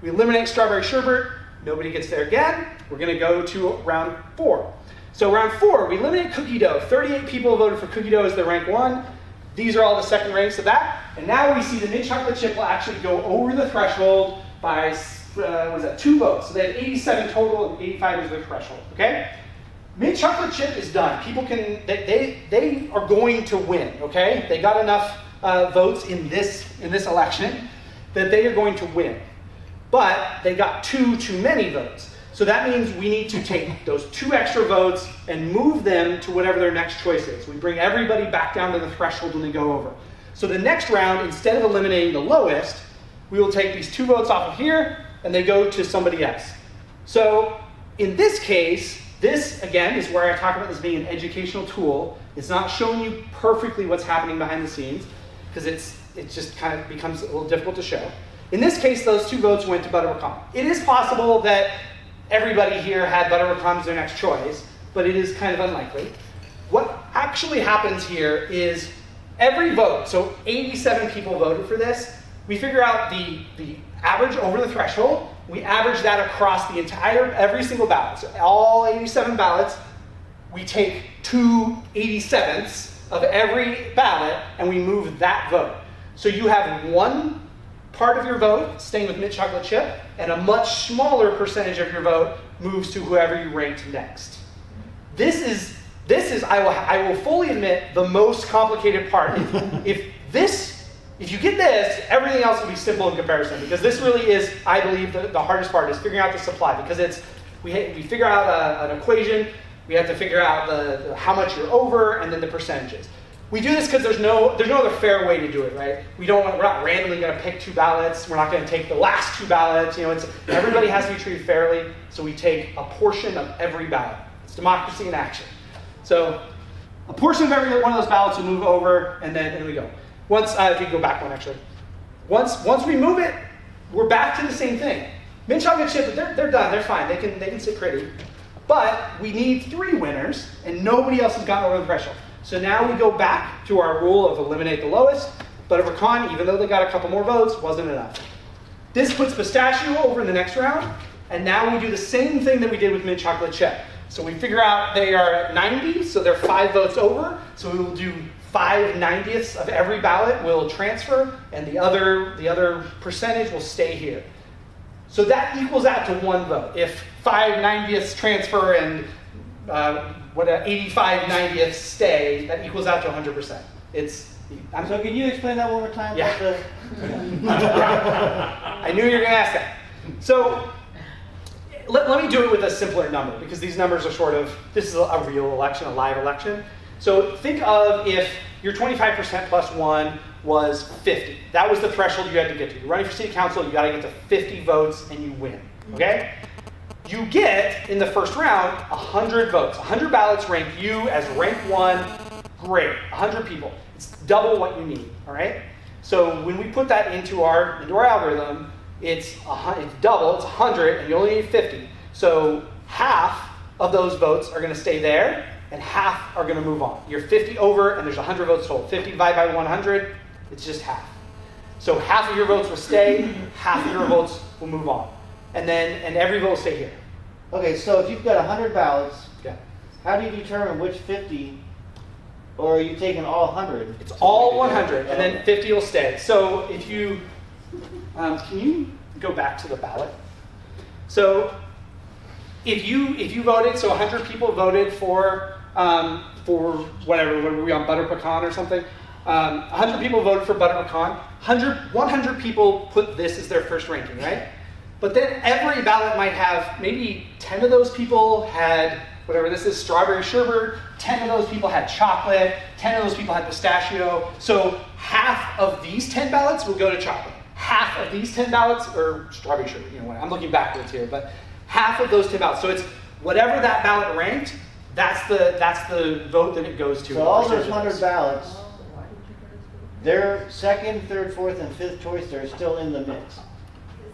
We eliminate strawberry sherbet, nobody gets there again. We're going to go to round 4. So round 4, we eliminate cookie dough. 38 people voted for cookie dough as their rank 1. These are all the second ranks of that. And now we see the mint chocolate chip will actually go over the threshold by 2 votes. So they had 87 total, and 85 is their threshold. Okay? Mint chocolate chip is done. People they are going to win. Okay? They got enough votes in this election that they are going to win. But they got 2 too many votes. So that means we need to take those 2 extra votes and move them to whatever their next choice is. We bring everybody back down to the threshold when they go over. So the next round, instead of eliminating the lowest, we will take these 2 votes off of here and they go to somebody else. So in this case, this again is where I talk about this being an educational tool. It's not showing you perfectly what's happening behind the scenes because it just kind of becomes a little difficult to show. In this case, those 2 votes went to butter pecan. It is possible that everybody here had butter pecan as their next choice, but it is kind of unlikely. What actually happens here is every vote, so 87 people voted for this, we figure out the average over the threshold, we average that across the every single ballot. So all 87 ballots, we take 2 87ths of every ballot and we move that vote. So you have 1 part of your vote staying with mint chocolate chip, and a much smaller percentage of your vote moves to whoever you ranked next. This is I will fully admit, the most complicated part. If you get this, everything else will be simple in comparison, because this really is, I believe, the hardest part is figuring out the supply, because we figure out an equation, we have to figure out how much you're over, and then the percentages. We do this because there's no other fair way to do it, right? We're not randomly going to pick 2 ballots. We're not going to take the last 2 ballots. Everybody has to be treated fairly. So we take a portion of every ballot. It's democracy in action. So a portion of every one of those ballots will move over, and then we go. If you go back one, actually. Once we move it, we're back to the same thing. Mint chocolate chip, they're done. They're fine. They can sit pretty. But we need 3 winners, and nobody else has gotten over the threshold. So now we go back to our rule of eliminate the lowest. Butter pecan, even though they got a couple more votes, wasn't enough. This puts pistachio over in the next round, and now we do the same thing that we did with mint chocolate chip. So we figure out they are at 90, so they're 5 votes over. So we will do 5/90ths of every ballot will transfer, and the other percentage will stay here. So that equals out to 1 vote. If 5/90ths transfer and 85/90ths stay, that equals out to 100%. So can you explain that one more time? Yeah. I knew you were going to ask that. So let me do it with a simpler number, because these numbers are sort of, this is a real election, a live election. So think of if your 25% plus 1 was 50. That was the threshold you had to get to. You're running for city council, you got to get to 50 votes and you win, okay? You get, in the first round, 100 votes. 100 ballots rank you as rank 1. Great, 100 people. It's double what you need, all right? So when we put that into our algorithm, it's double, it's 100, and you only need 50. So half of those votes are going to stay there, and half are going to move on. You're 50 over, and there's 100 votes total. 50 divided by 100, it's just half. So half of your votes will stay, half of your votes will move on. And every vote will stay here. Okay, so if you've got 100 ballots, Yeah. how do you determine which 50, or are you taking all 100? It's all 100, and then 50 will stay. So if you, can you go back to the ballot? So if you voted, so 100 people voted for whatever, what were we on, butter pecan or something? 100 people voted for butter pecan. 100 people put this as their first ranking, right? But then every ballot might have, maybe 10 of those people had, whatever this is, strawberry sherbet, 10 of those people had chocolate, 10 of those people had pistachio. So half of these 10 ballots will go to chocolate. Half of these 10 ballots, or strawberry sherbet, you know what, I'm looking backwards here, but half of those 10 ballots. So it's whatever that ballot ranked, that's the vote that it goes to. So all those 100 ballots, their second, third, fourth, and fifth choice, they're still in the mix.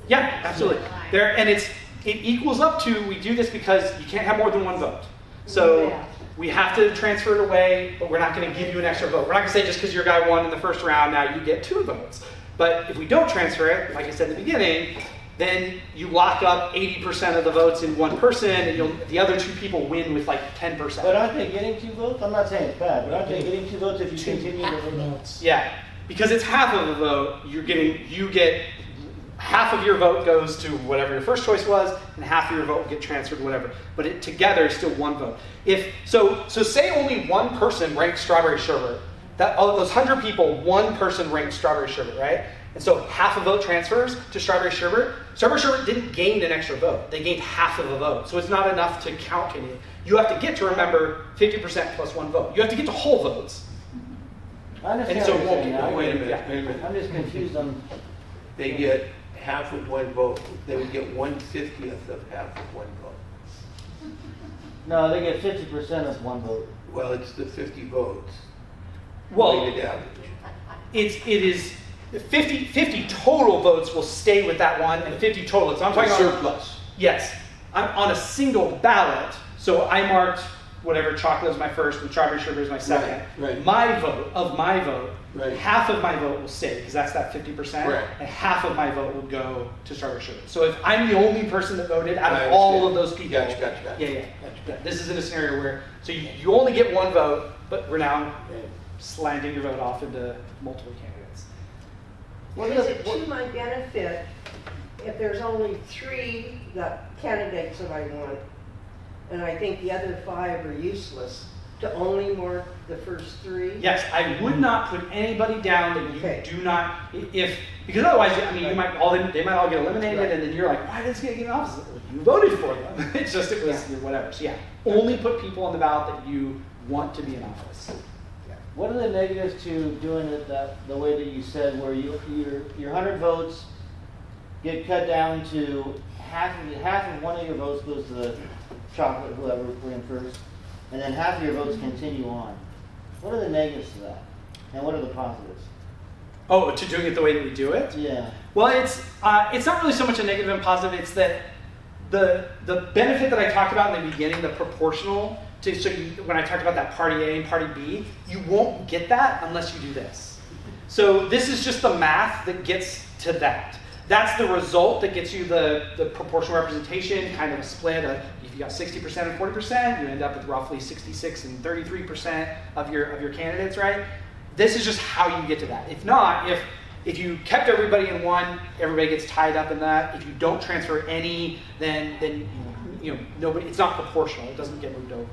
Yeah, absolutely. And it equals up to, we do this because you can't have more than one vote. So we have to transfer it away, but we're not going to give you an extra vote. We're not going to say just because your guy won in the first round, now you get 2 votes. But if we don't transfer it, like I said in the beginning, then you lock up 80% of the votes in one person, and the other 2 people win with like 10%. But aren't they getting 2 votes? I'm not saying it's bad, but aren't they getting 2 votes if you continue to vote? Yeah, because it's half of a vote, you get half of your vote goes to whatever your first choice was, and half of your vote will get transferred to whatever. But it together is still 1 vote. So say only 1 person ranked strawberry sherbet. Those 100 people, 1 person ranked strawberry sherbet, right? And so half a vote transfers to strawberry sherbet. Strawberry sherbet didn't gain an extra vote. They gained half of a vote. So it's not enough to count anything. You have to get to, remember, 50% plus 1 vote. You have to get to whole votes. I understand And so what you're saying now. Wait a minute. I'm just confused on... They get half of 1 vote. They would get 1/50th of half of 1 vote. No, they get 50% of 1 vote. Well, it's the 50 votes. Well, Weighted average. it is 50 total votes will stay with that one, and 50 total. So I'm talking about surplus. Yes, I'm on a single ballot. So I marked whatever chocolate is my first and strawberry sherbet is my second. Right. My vote, Right. half of my vote will stay because that's that 50%, Right. and half of my vote will go to strawberry sherbet. So if I'm the only person that voted out I of all understand. of those people, Gotcha. yeah. This is in a scenario where you only get 1 vote, but we're now slanting your vote off into multiple candidates. Is it to my benefit if there's only 3 candidates that I want, and I think the other 5 are useless, to only mark the first 3? Yes, I would not put anybody down that you do not, because otherwise, I mean, they might all get eliminated, and then you're like, why did this get in office? Well, you voted for them. It was whatever. So yeah, only put people on the ballot that you want to be in office. What are the negatives to doing it the way that you said, where your 100 votes get cut down to half of one of your votes goes to the chocolate, whoever we're in first, and then half of your votes continue on? What are the negatives to that, and what are the positives? Oh, to doing it the way that we do it? Yeah. Well, it's not really so much a negative and positive. It's that the benefit that I talked about in the beginning, the proportional. When I talked about that party A and party B, you won't get that unless you do this. So this is just the math that gets to that. That's the result that gets you the proportional representation, kind of a split. If you got 60% and 40%, you end up with roughly 66 and 33% of your candidates, right? This is just how you get to that. If not, if you kept everybody in one, everybody gets tied up in that. If you don't transfer any, then nobody. It's not proportional. It doesn't get moved over.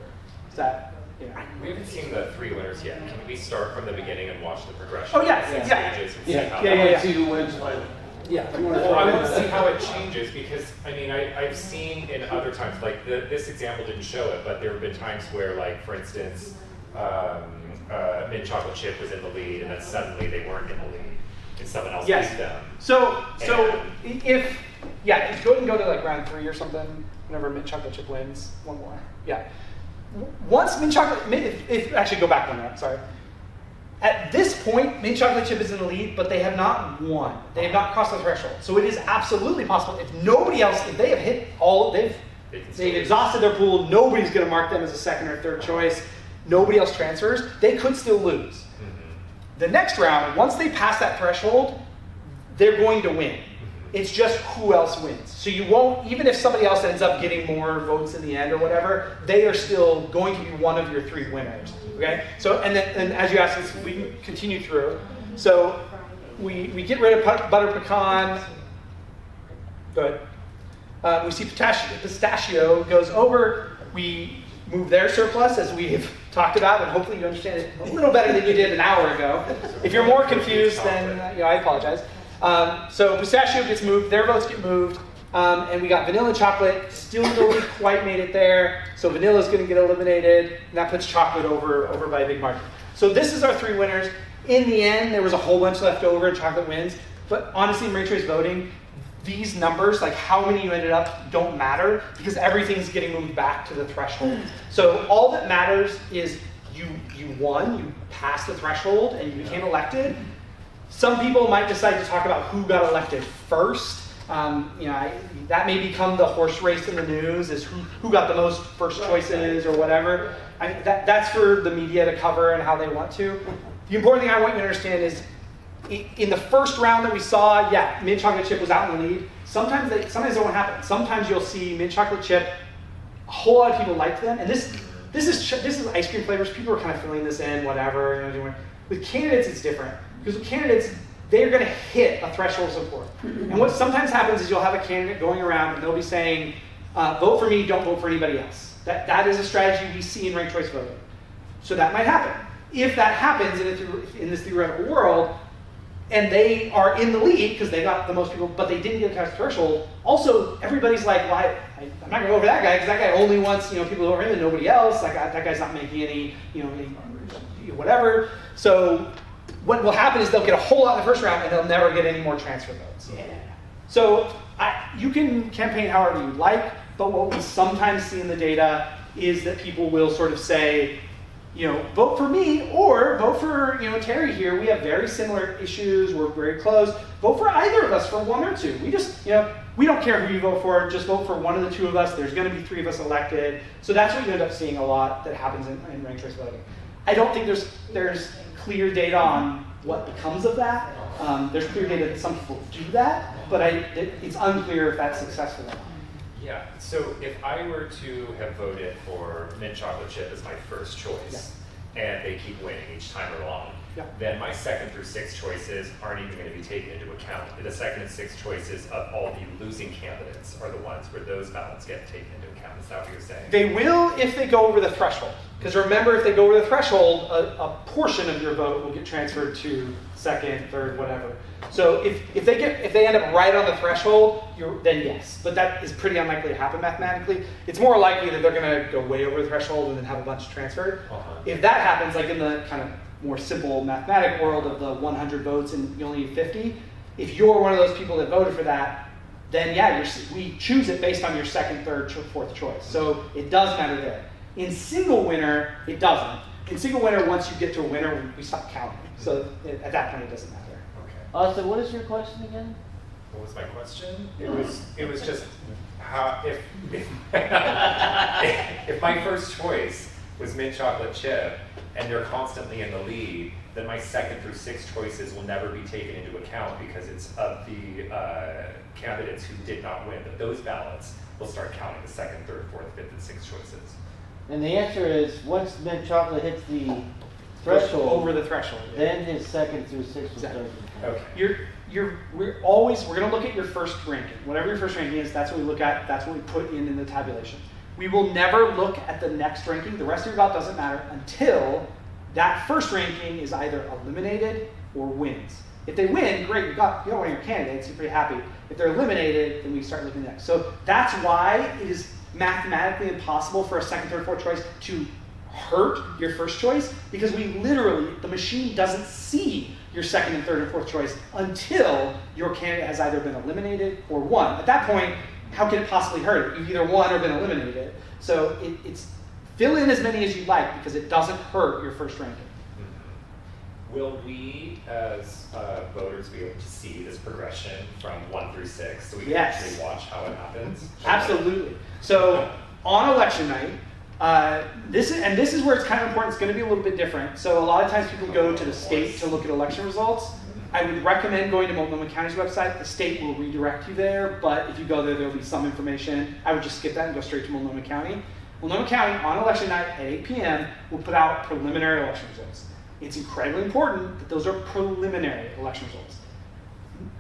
We haven't seen the 3 winners yet. Can we start from the beginning and watch the progression? Oh, yes, of the yeah. stages and see how Yeah. See who wins finally. Yeah. If you want to Well, I want to see how it changes because, I mean, I've seen in other times, like this example didn't show it, but there have been times where, like, for instance, mint chocolate chip was in the lead and then suddenly they weren't in the lead and someone else Yes. beat them. So if go ahead and go to like round 3 or something. Whenever mint chocolate chip wins, one more. Yeah. Once actually go back one round. Sorry. At this point, mint chocolate chip is in the lead, but they have not won. They have not crossed the threshold. So it is absolutely possible if nobody else, if they have hit all, they've exhausted their pool. Nobody's going to mark them as a second or third choice. Nobody else transfers. They could still lose. Mm-hmm. The next round, once they pass that threshold, they're going to win. It's just who else wins. So you won't, even if somebody else ends up getting more votes in the end or whatever, they are still going to be one of your 3 winners. Okay? So, and as you asked, we can continue through. So we get rid of butter pecan. Good. We see pistachio goes over. We move their surplus, as we've talked about, and hopefully you understand it a little better than you did an hour ago. If you're more confused, then I apologize. So pistachio gets moved, their votes get moved, and we got vanilla and chocolate. Still nobody quite made it there, so vanilla is going to get eliminated, and that puts chocolate over by a big margin. So this is our 3 winners. In the end, there was a whole bunch left over, and chocolate wins. But honestly, in ranked choice voting, these numbers, like how many you ended up, don't matter because everything's getting moved back to the threshold. So all that matters is you won, you passed the threshold, and you became elected. Some people might decide to talk about who got elected first. That may become the horse race in the news, is who got the most first choices or whatever. That's for the media to cover and how they want to. The important thing I want you to understand is in the first round that we saw, mint chocolate chip was out in the lead. Sometimes that won't happen. Sometimes you'll see mint chocolate chip, a whole lot of people liked them, and this is ice cream flavors. People are kind of filling this in, whatever. With candidates, it's different. Because with candidates, they're going to hit a threshold of support. And what sometimes happens is you'll have a candidate going around and they'll be saying, vote for me, don't vote for anybody else. That is a strategy we see in ranked choice voting. So that might happen. If that happens in this theoretical world, and they are in the lead because they got the most people, but they didn't get past the threshold, also everybody's like, well, I'm not going to vote for that guy because that guy only wants people to vote for him and nobody else. That guy's not making any whatever. So what will happen is they'll get a whole lot in the first round and they'll never get any more transfer votes. Yeah. So you can campaign however you like, but what we sometimes see in the data is that people will sort of say, vote for me or vote for Terry here. We have very similar issues. We're very close. Vote for either of us for 1 or 2. We just, we don't care who you vote for. Just vote for 1 of the 2 of us. There's going to be 3 of us elected. So that's what you end up seeing a lot that happens in ranked choice voting. I don't think there's clear data on what becomes of that. There's clear data that some people do that, but it's unclear if that's successful or not. Yeah, so if I were to have voted for mint chocolate chip as my first choice, and they keep winning each time along, then my 2nd through 6th choices aren't even going to be taken into account. The 2nd and 6th choices of all the losing candidates are the ones where those ballots get taken into account. Is that what you're saying? They will if they go over the threshold. Because remember, if they go over the threshold, a portion of your vote will get transferred to 2nd, 3rd, whatever. So if they end up right on the threshold, then yes. But that is pretty unlikely to happen mathematically. It's more likely that they're going to go way over the threshold and then have a bunch transferred. If that happens, like in the kind of more simple mathematic world of the 100 votes and you only need 50, if you're one of those people that voted for that, then we choose it based on your 2nd, 3rd, 4th choice. So it does matter there. In single winner, it doesn't. In single winner, once you get to a winner, we stop counting. So at that point, it doesn't matter. Okay. So what is your question again? What was my question? It was just how if if my first choice was mint chocolate chip and they're constantly in the lead, then my 2nd through 6th choices will never be taken into account because it's of the candidates who did not win. But those ballots will start counting the 2nd, 3rd, 4th, 5th, and 6th choices. And the answer is once mint chocolate hits the threshold, over the threshold, then his 2nd through 6th will start. Okay. We're going to look at your first ranking. Whatever your first ranking is, that's what we look at. That's what we put in the tabulation. We will never look at the next ranking. The rest of your ballot doesn't matter until that first ranking is either eliminated or wins. If they win, great, you got one of your candidates, you're pretty happy. If they're eliminated, then we start looking next. So that's why it is mathematically impossible for a second, third, fourth choice to hurt your first choice, because we literally, the machine doesn't see your second and third and fourth choice until your candidate has either been eliminated or won. At that point, how can it possibly hurt it? You've either won or been eliminated. So it's fill in as many as you like, because it doesn't hurt your first ranking. Will we, as voters, be able to see this progression from 1 through 6 so we can actually watch how it happens? Absolutely. So on election night, this is where it's kind of important. It's going to be a little bit different. So a lot of times people go to the state to look at election results. I would recommend going to Multnomah County's website. The state will redirect you there, but if you go there, there'll be some information. I would just skip that and go straight to Multnomah County. Multnomah County, on election night at 8 p.m., will put out preliminary election results. It's incredibly important that those are preliminary election results.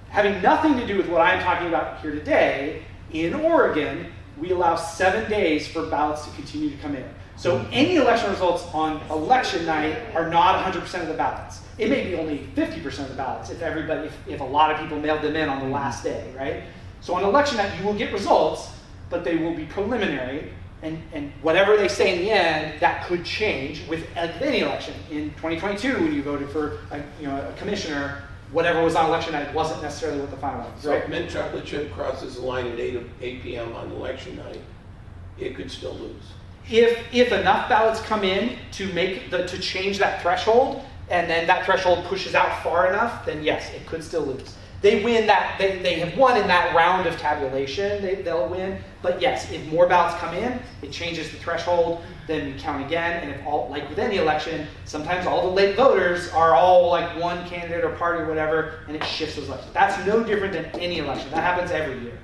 Having nothing to do with what I'm talking about here today, in Oregon, we allow 7 days for ballots to continue to come in. So any election results on election night are not 100% of the ballots. It may be only 50% of the ballots if a lot of people mailed them in on the last day, right? So on election night, you will get results, but they will be preliminary. And whatever they say in the end, that could change with any election. In 2022, when you voted for a commissioner, whatever was on election night wasn't necessarily what the final was. So if mint chocolate chip crosses the line at 8 p.m. on election night, it could still lose. If enough ballots come in to change that threshold, and then that threshold pushes out far enough, then yes, it could still lose. They win that. They have won in that round of tabulation. They'll win. But yes, if more ballots come in, it changes the threshold. Then we count again. And if all, like with any election, sometimes all the late voters are all like one candidate or party or whatever, and it shifts those elections. That's no different than any election. That happens every year.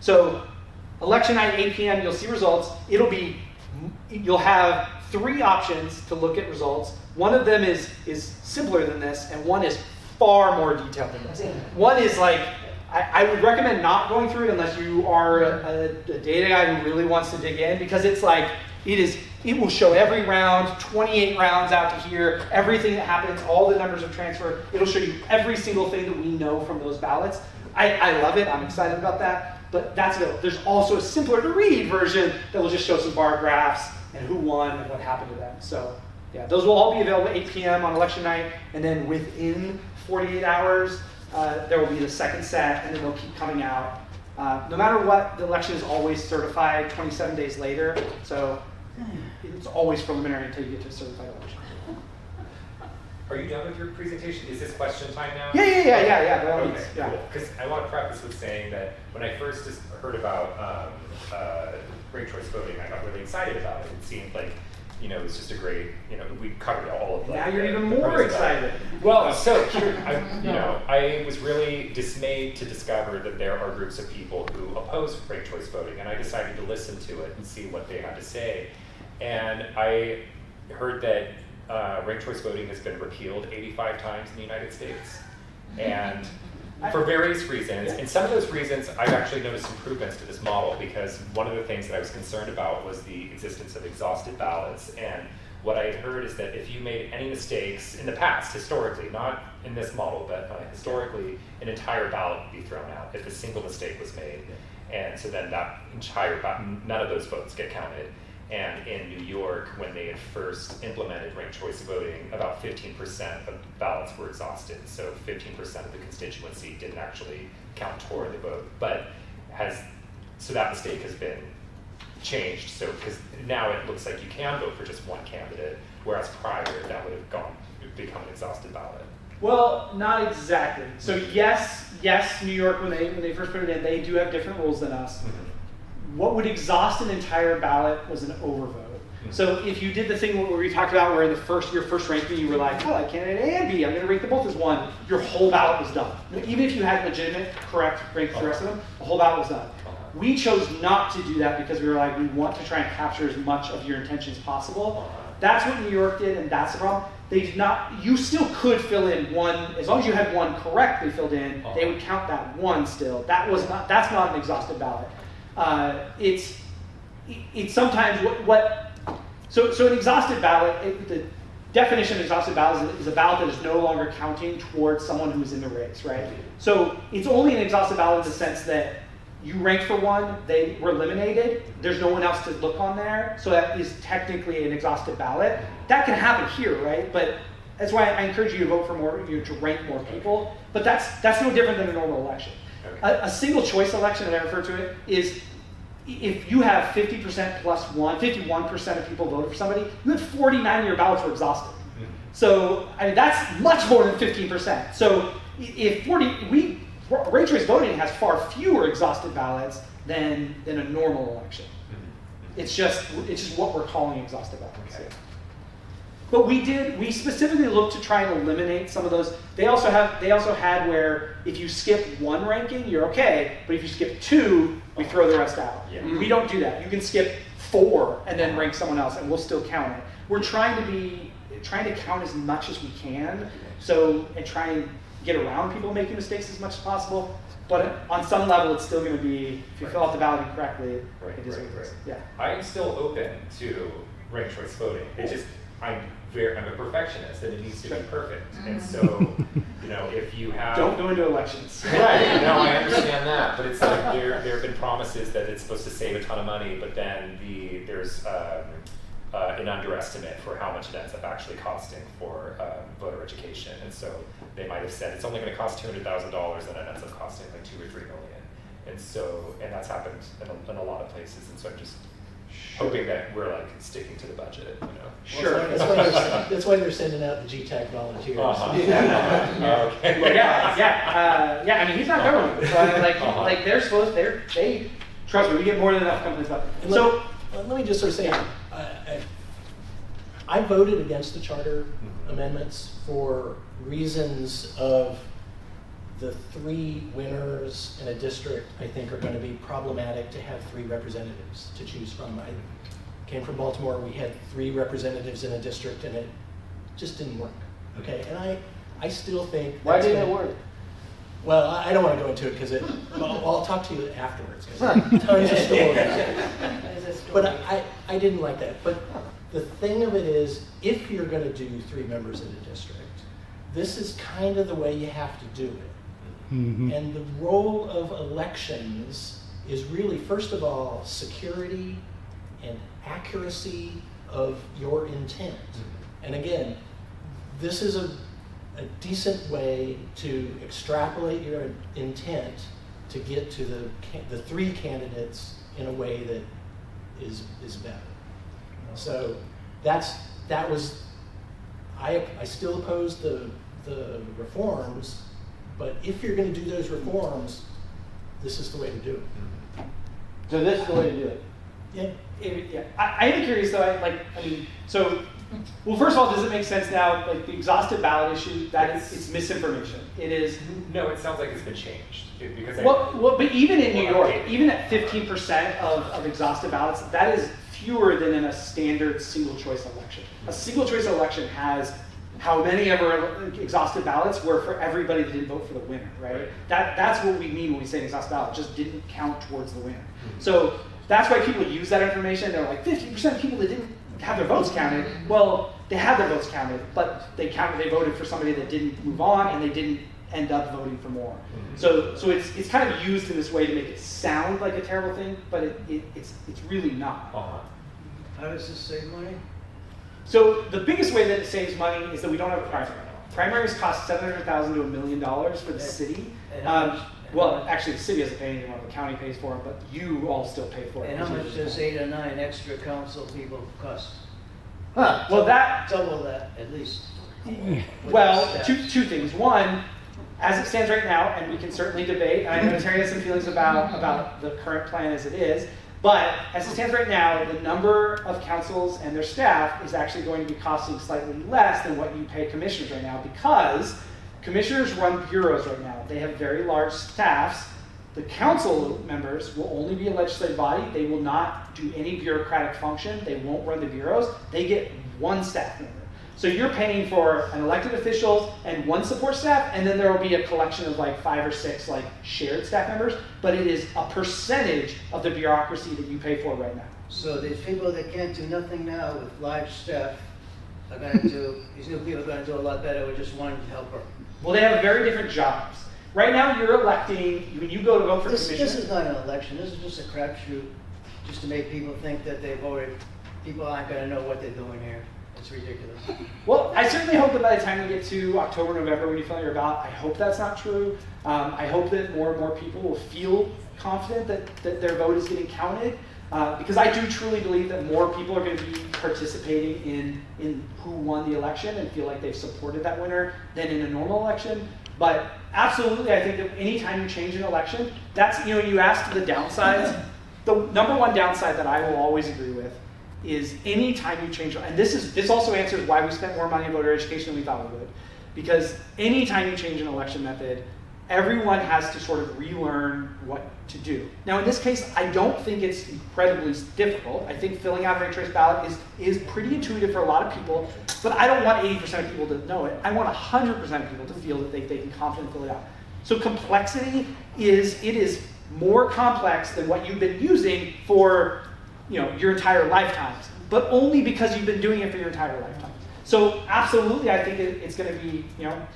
So election night, 8 p.m. You'll see results. You'll have 3 options to look at results. One of them is simpler than this, and one is far more detailed than this. One is like, I would recommend not going through it unless you are a data guy who really wants to dig in, because it's like, it will show every round, 28 rounds out to here, everything that happens, all the numbers of transfer. It'll show you every single thing that we know from those ballots. I love it, I'm excited about that, but that's it. There's also a simpler to read version that will just show some bar graphs and who won and what happened to them. So yeah, those will all be available at 8 p.m. on election night, and then within 48 hours, there will be the second set, and then they'll keep coming out. No matter what, the election is always certified 27 days later, so it's always preliminary until you get to a certified election. Are you done with your presentation? Is this question time now? Yeah. Okay, cool. Because I want to preface with saying that when I first just heard about ranked choice voting, I got really excited about it. It seemed like, it was just a great, we covered all of that. Now you're even more excited. Well, so here, I was really dismayed to discover that there are groups of people who oppose ranked choice voting, and I decided to listen to it and see what they had to say. And I heard that ranked choice voting has been repealed 85 times in the United States. And for various reasons, and some of those reasons I've actually noticed improvements to this model, because one of the things that I was concerned about was the existence of exhausted ballots. And what I had heard is that if you made any mistakes in the past, historically, not in this model, but historically, an entire ballot would be thrown out if a single mistake was made. And so then that entire none of those votes get counted. And in New York, when they had first implemented ranked choice voting, about 15% of ballots were exhausted. So 15% of the constituency didn't actually count toward the vote. But so that mistake has been changed. So because now it looks like you can vote for just one candidate, whereas prior that would have become an exhausted ballot. Well, not exactly. So yes, New York, when they first put it in, they do have different rules than us. Mm-hmm. What would exhaust an entire ballot was an overvote. Mm-hmm. So if you did the thing where we talked about where in your first ranking you were like, oh, I candidate A and B, I'm going to rank them both as one, your whole ballot was done. Even if you had legitimate, correct rank for the rest of them, the whole ballot was done. We chose not to do that because we were like, we want to try and capture as much of your intention as possible. That's what New York did, and that's the problem. They did not. You still could fill in one, as long as you had one correctly filled in, they would count that one still. That's not an exhausted ballot. It's sometimes so an exhausted ballot, definition of exhausted ballot is a ballot that is no longer counting towards someone who's in the race, right? So it's only an exhausted ballot in the sense that you ranked for one, they were eliminated, there's no one else to look on there, so that is technically an exhausted ballot. That can happen here, right? But that's why I encourage you to vote for more, to rank more people. But that's no different than a normal election. A single choice election, that I refer to it, is if you have 50% plus 51% of people voted for somebody, you had 49 of your ballots were exhausted. So I mean, that's much more than 15%. So if ranked choice voting has far fewer exhausted ballots than a normal election. It's just what we're calling exhausted ballots. Okay. But we specifically looked to try and eliminate some of those. They also had where if you skip one ranking, you're okay, but if you skip two, we throw the rest out. Yeah. We don't do that. You can skip 4 and then rank someone else, and we'll still count it. We're trying to count as much as we can, and try and get around people making mistakes as much as possible. But on some level, it's still going to be, if you fill out the ballot correctly, it is what it is. Yeah. I am still open to ranked choice voting. It's just I'm a perfectionist, and it needs to be perfect. And so, if you have don't go into elections. Right. No, I understand that, but it's like there have been promises that it's supposed to save a ton of money, but then there's an underestimate for how much it ends up actually costing for voter education. And so they might have said it's only going to cost $200,000, and it ends up costing like $2 or $3 million. And that's happened in a lot of places. And so I'm just hoping that we're like sticking to the budget. Sure. That's why they're sending out the GTAC volunteers. Okay. Yeah. I mean, he's not government. Like they're supposed. They trust me. We get more than enough complaints about it. So let me just sort of say, I voted against the charter amendments for reasons of the 3 winners in a district. I think are going to be problematic to have 3 representatives to choose from. I came from Baltimore. We had 3 representatives in a district, and it just didn't work. Okay, and I still think. Why didn't it work? Well, I don't want to go into it because I'll talk to you afterwards. Tons of stories. But I didn't like that. But the thing of it is, if you're going to do 3 members in a district, this is kind of the way you have to do it. Mm-hmm. And the role of elections is really, first of all, security and accuracy of your intent. And again, this is a decent way to extrapolate your intent to get to the 3 candidates in a way that is better. So I still oppose the reforms, but if you're going to do those reforms, this is the way to do it. So this is the way to do it. Yeah. I am curious though. Well, first of all, does it make sense now? Like the exhausted ballot issue, it's misinformation. It is. No, it sounds like it's been changed because. But even in New York, even at 15% of exhausted ballots, that is fewer than in a standard single choice election. A single choice election has how many ever exhausted ballots were for everybody that didn't vote for the winner, right? That's what we mean when we say an exhausted ballot. It just didn't count towards the winner. So that's why people use that information. They're like 50% of people that didn't have their votes counted. Well, they had their votes counted, but they voted for somebody that didn't move on, and they didn't end up voting for more. So it's kind of used in this way to make it sound like a terrible thing, but it's really not. How does this save money? So the biggest way that it saves money is that we don't have a primary. Primaries cost $700,000 to $1 million for the city. Well, actually, the city doesn't pay anyone. The county pays for it, but you all still pay for it. And how much does 8 or 9 extra council people cost? Well, double that at least. Well, two things. One, as it stands right now, and we can certainly debate, and I know Terry has some feelings about the current plan as it is, but as it stands right now, the number of councils and their staff is actually going to be costing slightly less than what you pay commissioners right now, because commissioners run bureaus right now. They have very large staffs. The council members will only be a legislative body. They will not do any bureaucratic function. They won't run the bureaus. They get 1 staff member. So you're paying for an elected official and 1 support staff, and then there will be a collection of like 5 or 6 like shared staff members, but it is a percentage of the bureaucracy that you pay for right now. So there's people that can't do nothing now with large staff are gonna do, these new people are gonna do a lot better with just one helper. Well, they have very different jobs. Right now, you're electing, when you go to vote for This commissioner. is not an election, this is just a crapshoot, just to make people think that they voted. People aren't gonna know what they're doing here. It's ridiculous. Well, I certainly hope that by the time we get to October, November, when you fill out your ballot, I hope that's not true. I hope that more and more people will feel confident that their vote is getting counted. Because I do truly believe that more people are going to be participating in who won the election and feel like they've supported that winner than in a normal election. But absolutely, I think that anytime you change an election, that's, you asked the downsides. The number one downside that I will always agree with is any time you change, and this also answers why we spent more money on voter education than we thought we would. Because any time you change an election method, everyone has to sort of relearn what to do. Now, in this case, I don't think it's incredibly difficult. I think filling out a ranked choice ballot is pretty intuitive for a lot of people, but I don't want 80% of people to know it. I want 100% of people to feel that they can confidently fill it out. So complexity is more complex than what you've been using for your entire lifetimes, but only because you've been doing it for your entire lifetime. So absolutely, I think it's going to be,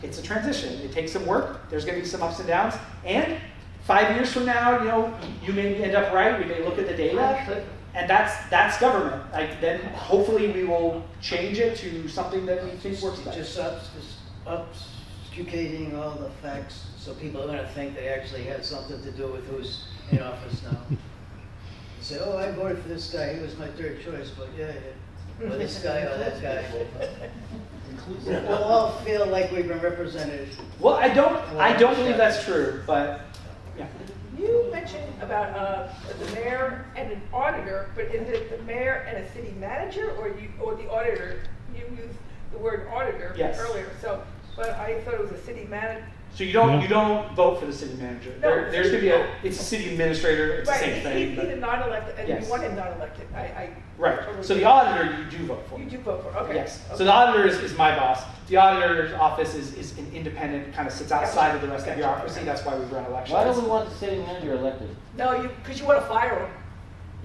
it's a transition. It takes some work. There's going to be some ups and downs. And 5 years from now, you may end up right. We may look at the data, and that's government. Then hopefully we will change it to something that we think works better. Just obfuscating all the facts, so people are gonna think they actually had something to do with who's in office now. Say, oh, I voted for this guy, he was my third choice, but yeah. Or this guy or that guy. We'll all feel like we've been represented. Well, I don't believe that's true, but yeah. You mentioned about the mayor and an auditor, but is it the mayor and a city manager, or the auditor? You used the word auditor earlier, but I thought it was a city manager. So you don't vote for the city manager. No, there's going to be it's a city administrator. It's the same thing. He's either not elected, and you want him not elected. Right. So the auditor you do vote for. You do vote for. Okay. Yes. Okay. So the auditor is my boss. The auditor's office is an independent, kind of sits outside of the rest of the bureaucracy. That's why we run elections. Why don't we want the city manager elected? No, because you want to fire him.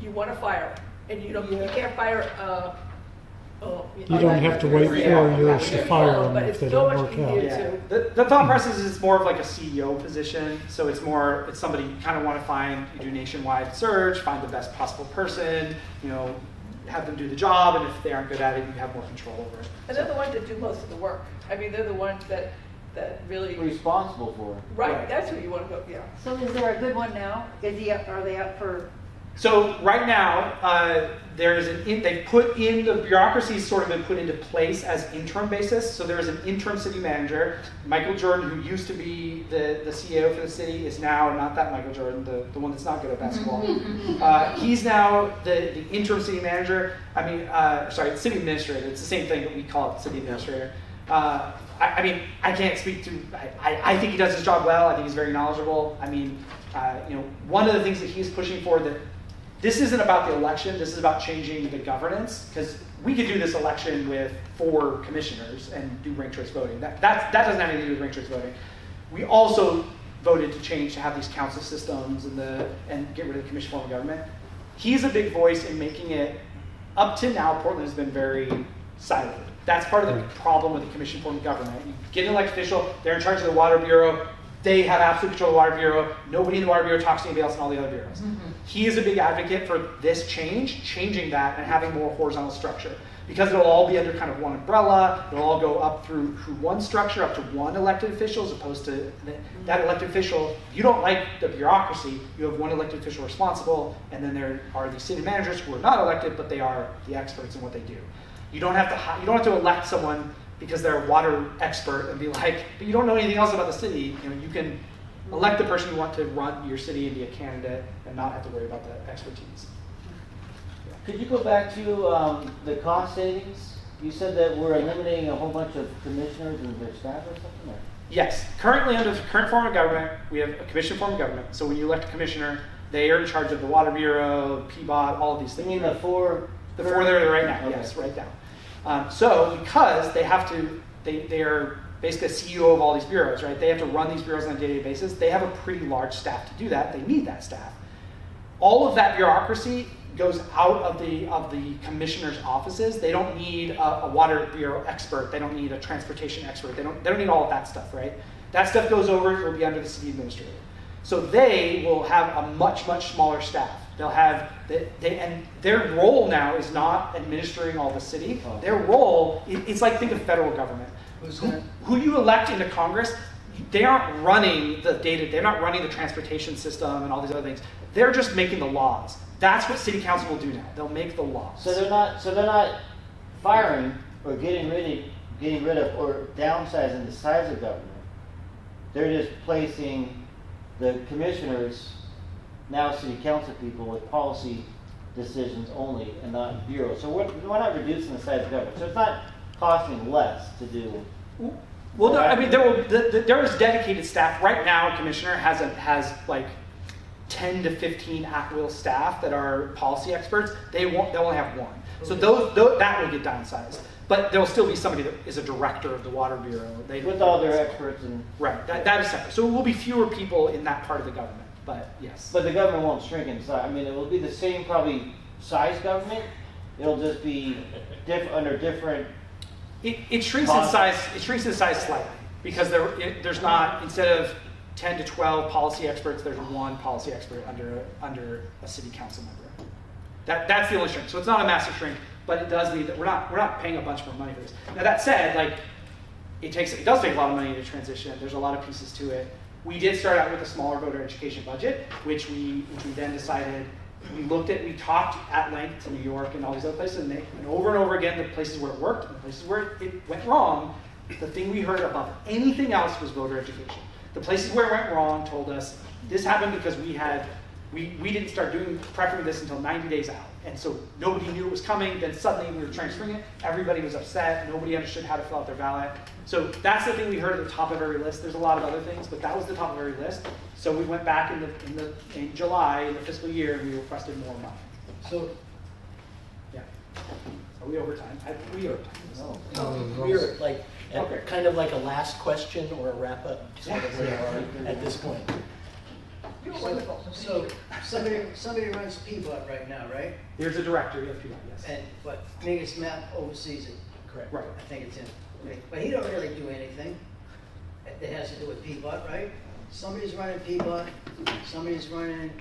You want to fire him, and you can't fire. You don't have to wait 4 years to fire them if they don't work out. Yeah. The thought process is it's more of like a CEO position. So it's somebody you kind of want to find, you do nationwide search, find the best possible person, have them do the job, and if they aren't good at it, you have more control over it. And they're the ones that do most of the work. I mean, they're the ones that really responsible for it. Right, that's who you want to go. Yeah. So is there a good one now? Are they up for? So right now, they've put in, the bureaucracy's sort of been put into place as interim basis. So there is an interim city manager. Michael Jordan, who used to be the CEO for the city, is now not that Michael Jordan, the one that's not good at basketball. He's now the interim city manager. City administrator. It's the same thing, but we call it city administrator. I can't speak to. I think he does his job well. I think he's very knowledgeable. One of the things that he's pushing for that. This isn't about the election, this is about changing the governance, because we could do this election with 4 commissioners and do ranked choice voting. That doesn't have anything to do with ranked choice voting. We also voted to have these council systems and get rid of the commission form of government. He's a big voice in making it, up to now, Portland has been very siloed. That's part of the problem with the commission form of government. You get an elected official, they're in charge of the water bureau, they have absolute control of the Water Bureau. Nobody in the Water Bureau talks to anybody else in all the other bureaus. Mm-hmm. He is a big advocate for this changing that and having more horizontal structure. Because it'll all be under kind of one umbrella, it'll all go up through one structure, up to one elected official, as opposed to that elected official. You don't like the bureaucracy, you have one elected official responsible, and then there are these city managers who are not elected, but they are the experts in what they do. You don't have to elect someone because they're a water expert and be like, but you don't know anything else about the city. You can elect the person you want to run your city and be a candidate and not have to worry about the expertise. Yeah. Could you go back to the cost savings? You said that we're eliminating a whole bunch of commissioners and their staff or something? Or? Yes. Currently, under the current form of government, we have a commission form of government. So when you elect a commissioner, they are in charge of the Water Bureau, PBOT, all of these things. You mean the 4? The 4 that are right now, okay. Yes, right now. So because they have to, they are basically a CEO of all these bureaus, right? They have to run these bureaus on a day-to-day basis. They have a pretty large staff to do that. They need that staff. All of that bureaucracy goes out of the commissioner's offices. They don't need a water bureau expert. They don't need a transportation expert. They don't need all of that stuff, right? That stuff goes over, it will be under the city administrator. So they will have a much, much smaller staff. They'll have, and their role now is not administering all the city. Their role, it's like, think of federal government. Who you elect into Congress, they aren't running the data, they're not running the transportation system and all these other things. They're just making the laws. That's what city council will do now. They'll make the laws. So they're not firing or getting rid of or downsizing the size of government. They're just placing the commissioners, now city council people, with policy decisions only and not bureaus. So we're not reducing the size of government. So it's not costing less to do. Well, no, I mean, there is dedicated staff right now. Commissioner has like 10 to 15 at-will staff that are policy experts. They'll only have one. So that will get downsized. But there'll still be somebody that is a director of the Water Bureau. With all their experts and... Right, that is separate. So it will be fewer people in that part of the government, but yes. But the government won't shrink in size. I mean, it will be the same probably size government. It'll just be under different... It shrinks in size. It shrinks in size slightly because there's not, instead of 10 to 12 policy experts, there's one policy expert under a city council member. That's the only shrink. So it's not a massive shrink, but it does mean that we're not paying a bunch more money for this. Now that said, like it does take a lot of money to transition. There's a lot of pieces to it. We did start out with a smaller voter education budget, which we then decided. We talked at length to New York and all these other places, and over again, the places where it worked and the places where it went wrong, the thing we heard above anything else was voter education. The places where it went wrong told us this happened because we didn't start prepping this until 90 days out. And so nobody knew it was coming, then suddenly we were transferring it, everybody was upset, nobody understood how to fill out their ballot. So that's the thing we heard at the top of every list. There's a lot of other things, but that was the top of every list. So we went back in July, in the fiscal year, and we requested more money. So, yeah. Are we over time? We are over time. No. We're like, kind of like a last question or a wrap up sort of where we are at this point. You're wonderful. So somebody runs Peabody right now, right? There's a director of Peabody, yes. But Mingus Matt oversees it. Correct. Right. I think it's him. Okay. But he don't really do anything that has to do with Peabody, right? Somebody's running Peabody, somebody's running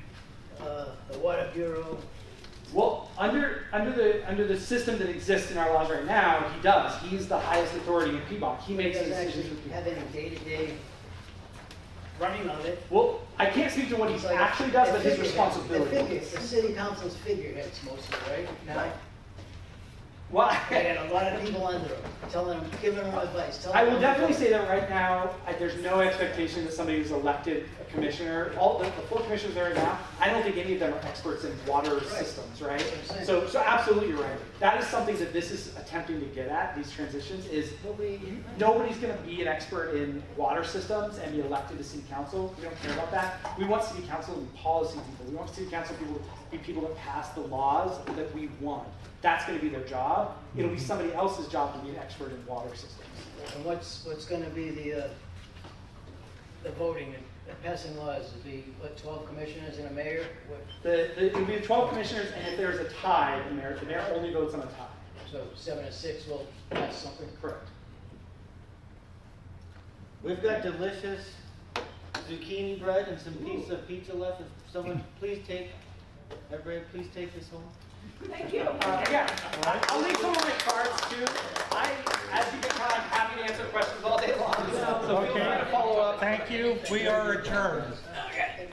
the Water Bureau. Well, under the system that exists in our laws right now, he does. He's the highest authority in Peabody. He makes He decisions. doesn't actually have any day-to-day running of it. Well, I can't speak to what he actually does, but his responsibility. The city council's figureheads mostly, right? Now, Well, they got a lot of people under them, giving them advice. I will definitely say that right now, there's no expectation that somebody who's elected a commissioner, all the 4 commissioners there now, I don't think any of them are experts in water systems, right? So absolutely you're right. That is something that this is attempting to get at, these transitions, is nobody's going to be an expert in water systems and be elected to city council. We don't care about that. We want city council to be policy people. We want city council people to be people that pass the laws that we want. That's going to be their job. It'll be somebody else's job to be an expert in water systems. And what's going to be the voting and passing laws? It'll be, 12 commissioners and a mayor? It'll be the 12 commissioners, and if there's a tie, the mayor only votes on a tie. So 7 to 6 will pass something? Correct. We've got delicious zucchini bread and some pieces of pizza left. If someone everybody please take this home. Thank you. Yeah, I'll leave some of my cards too. As you can tell, I'm happy to answer questions all day long. So feel free to follow up. Thank you. We are adjourned. Okay.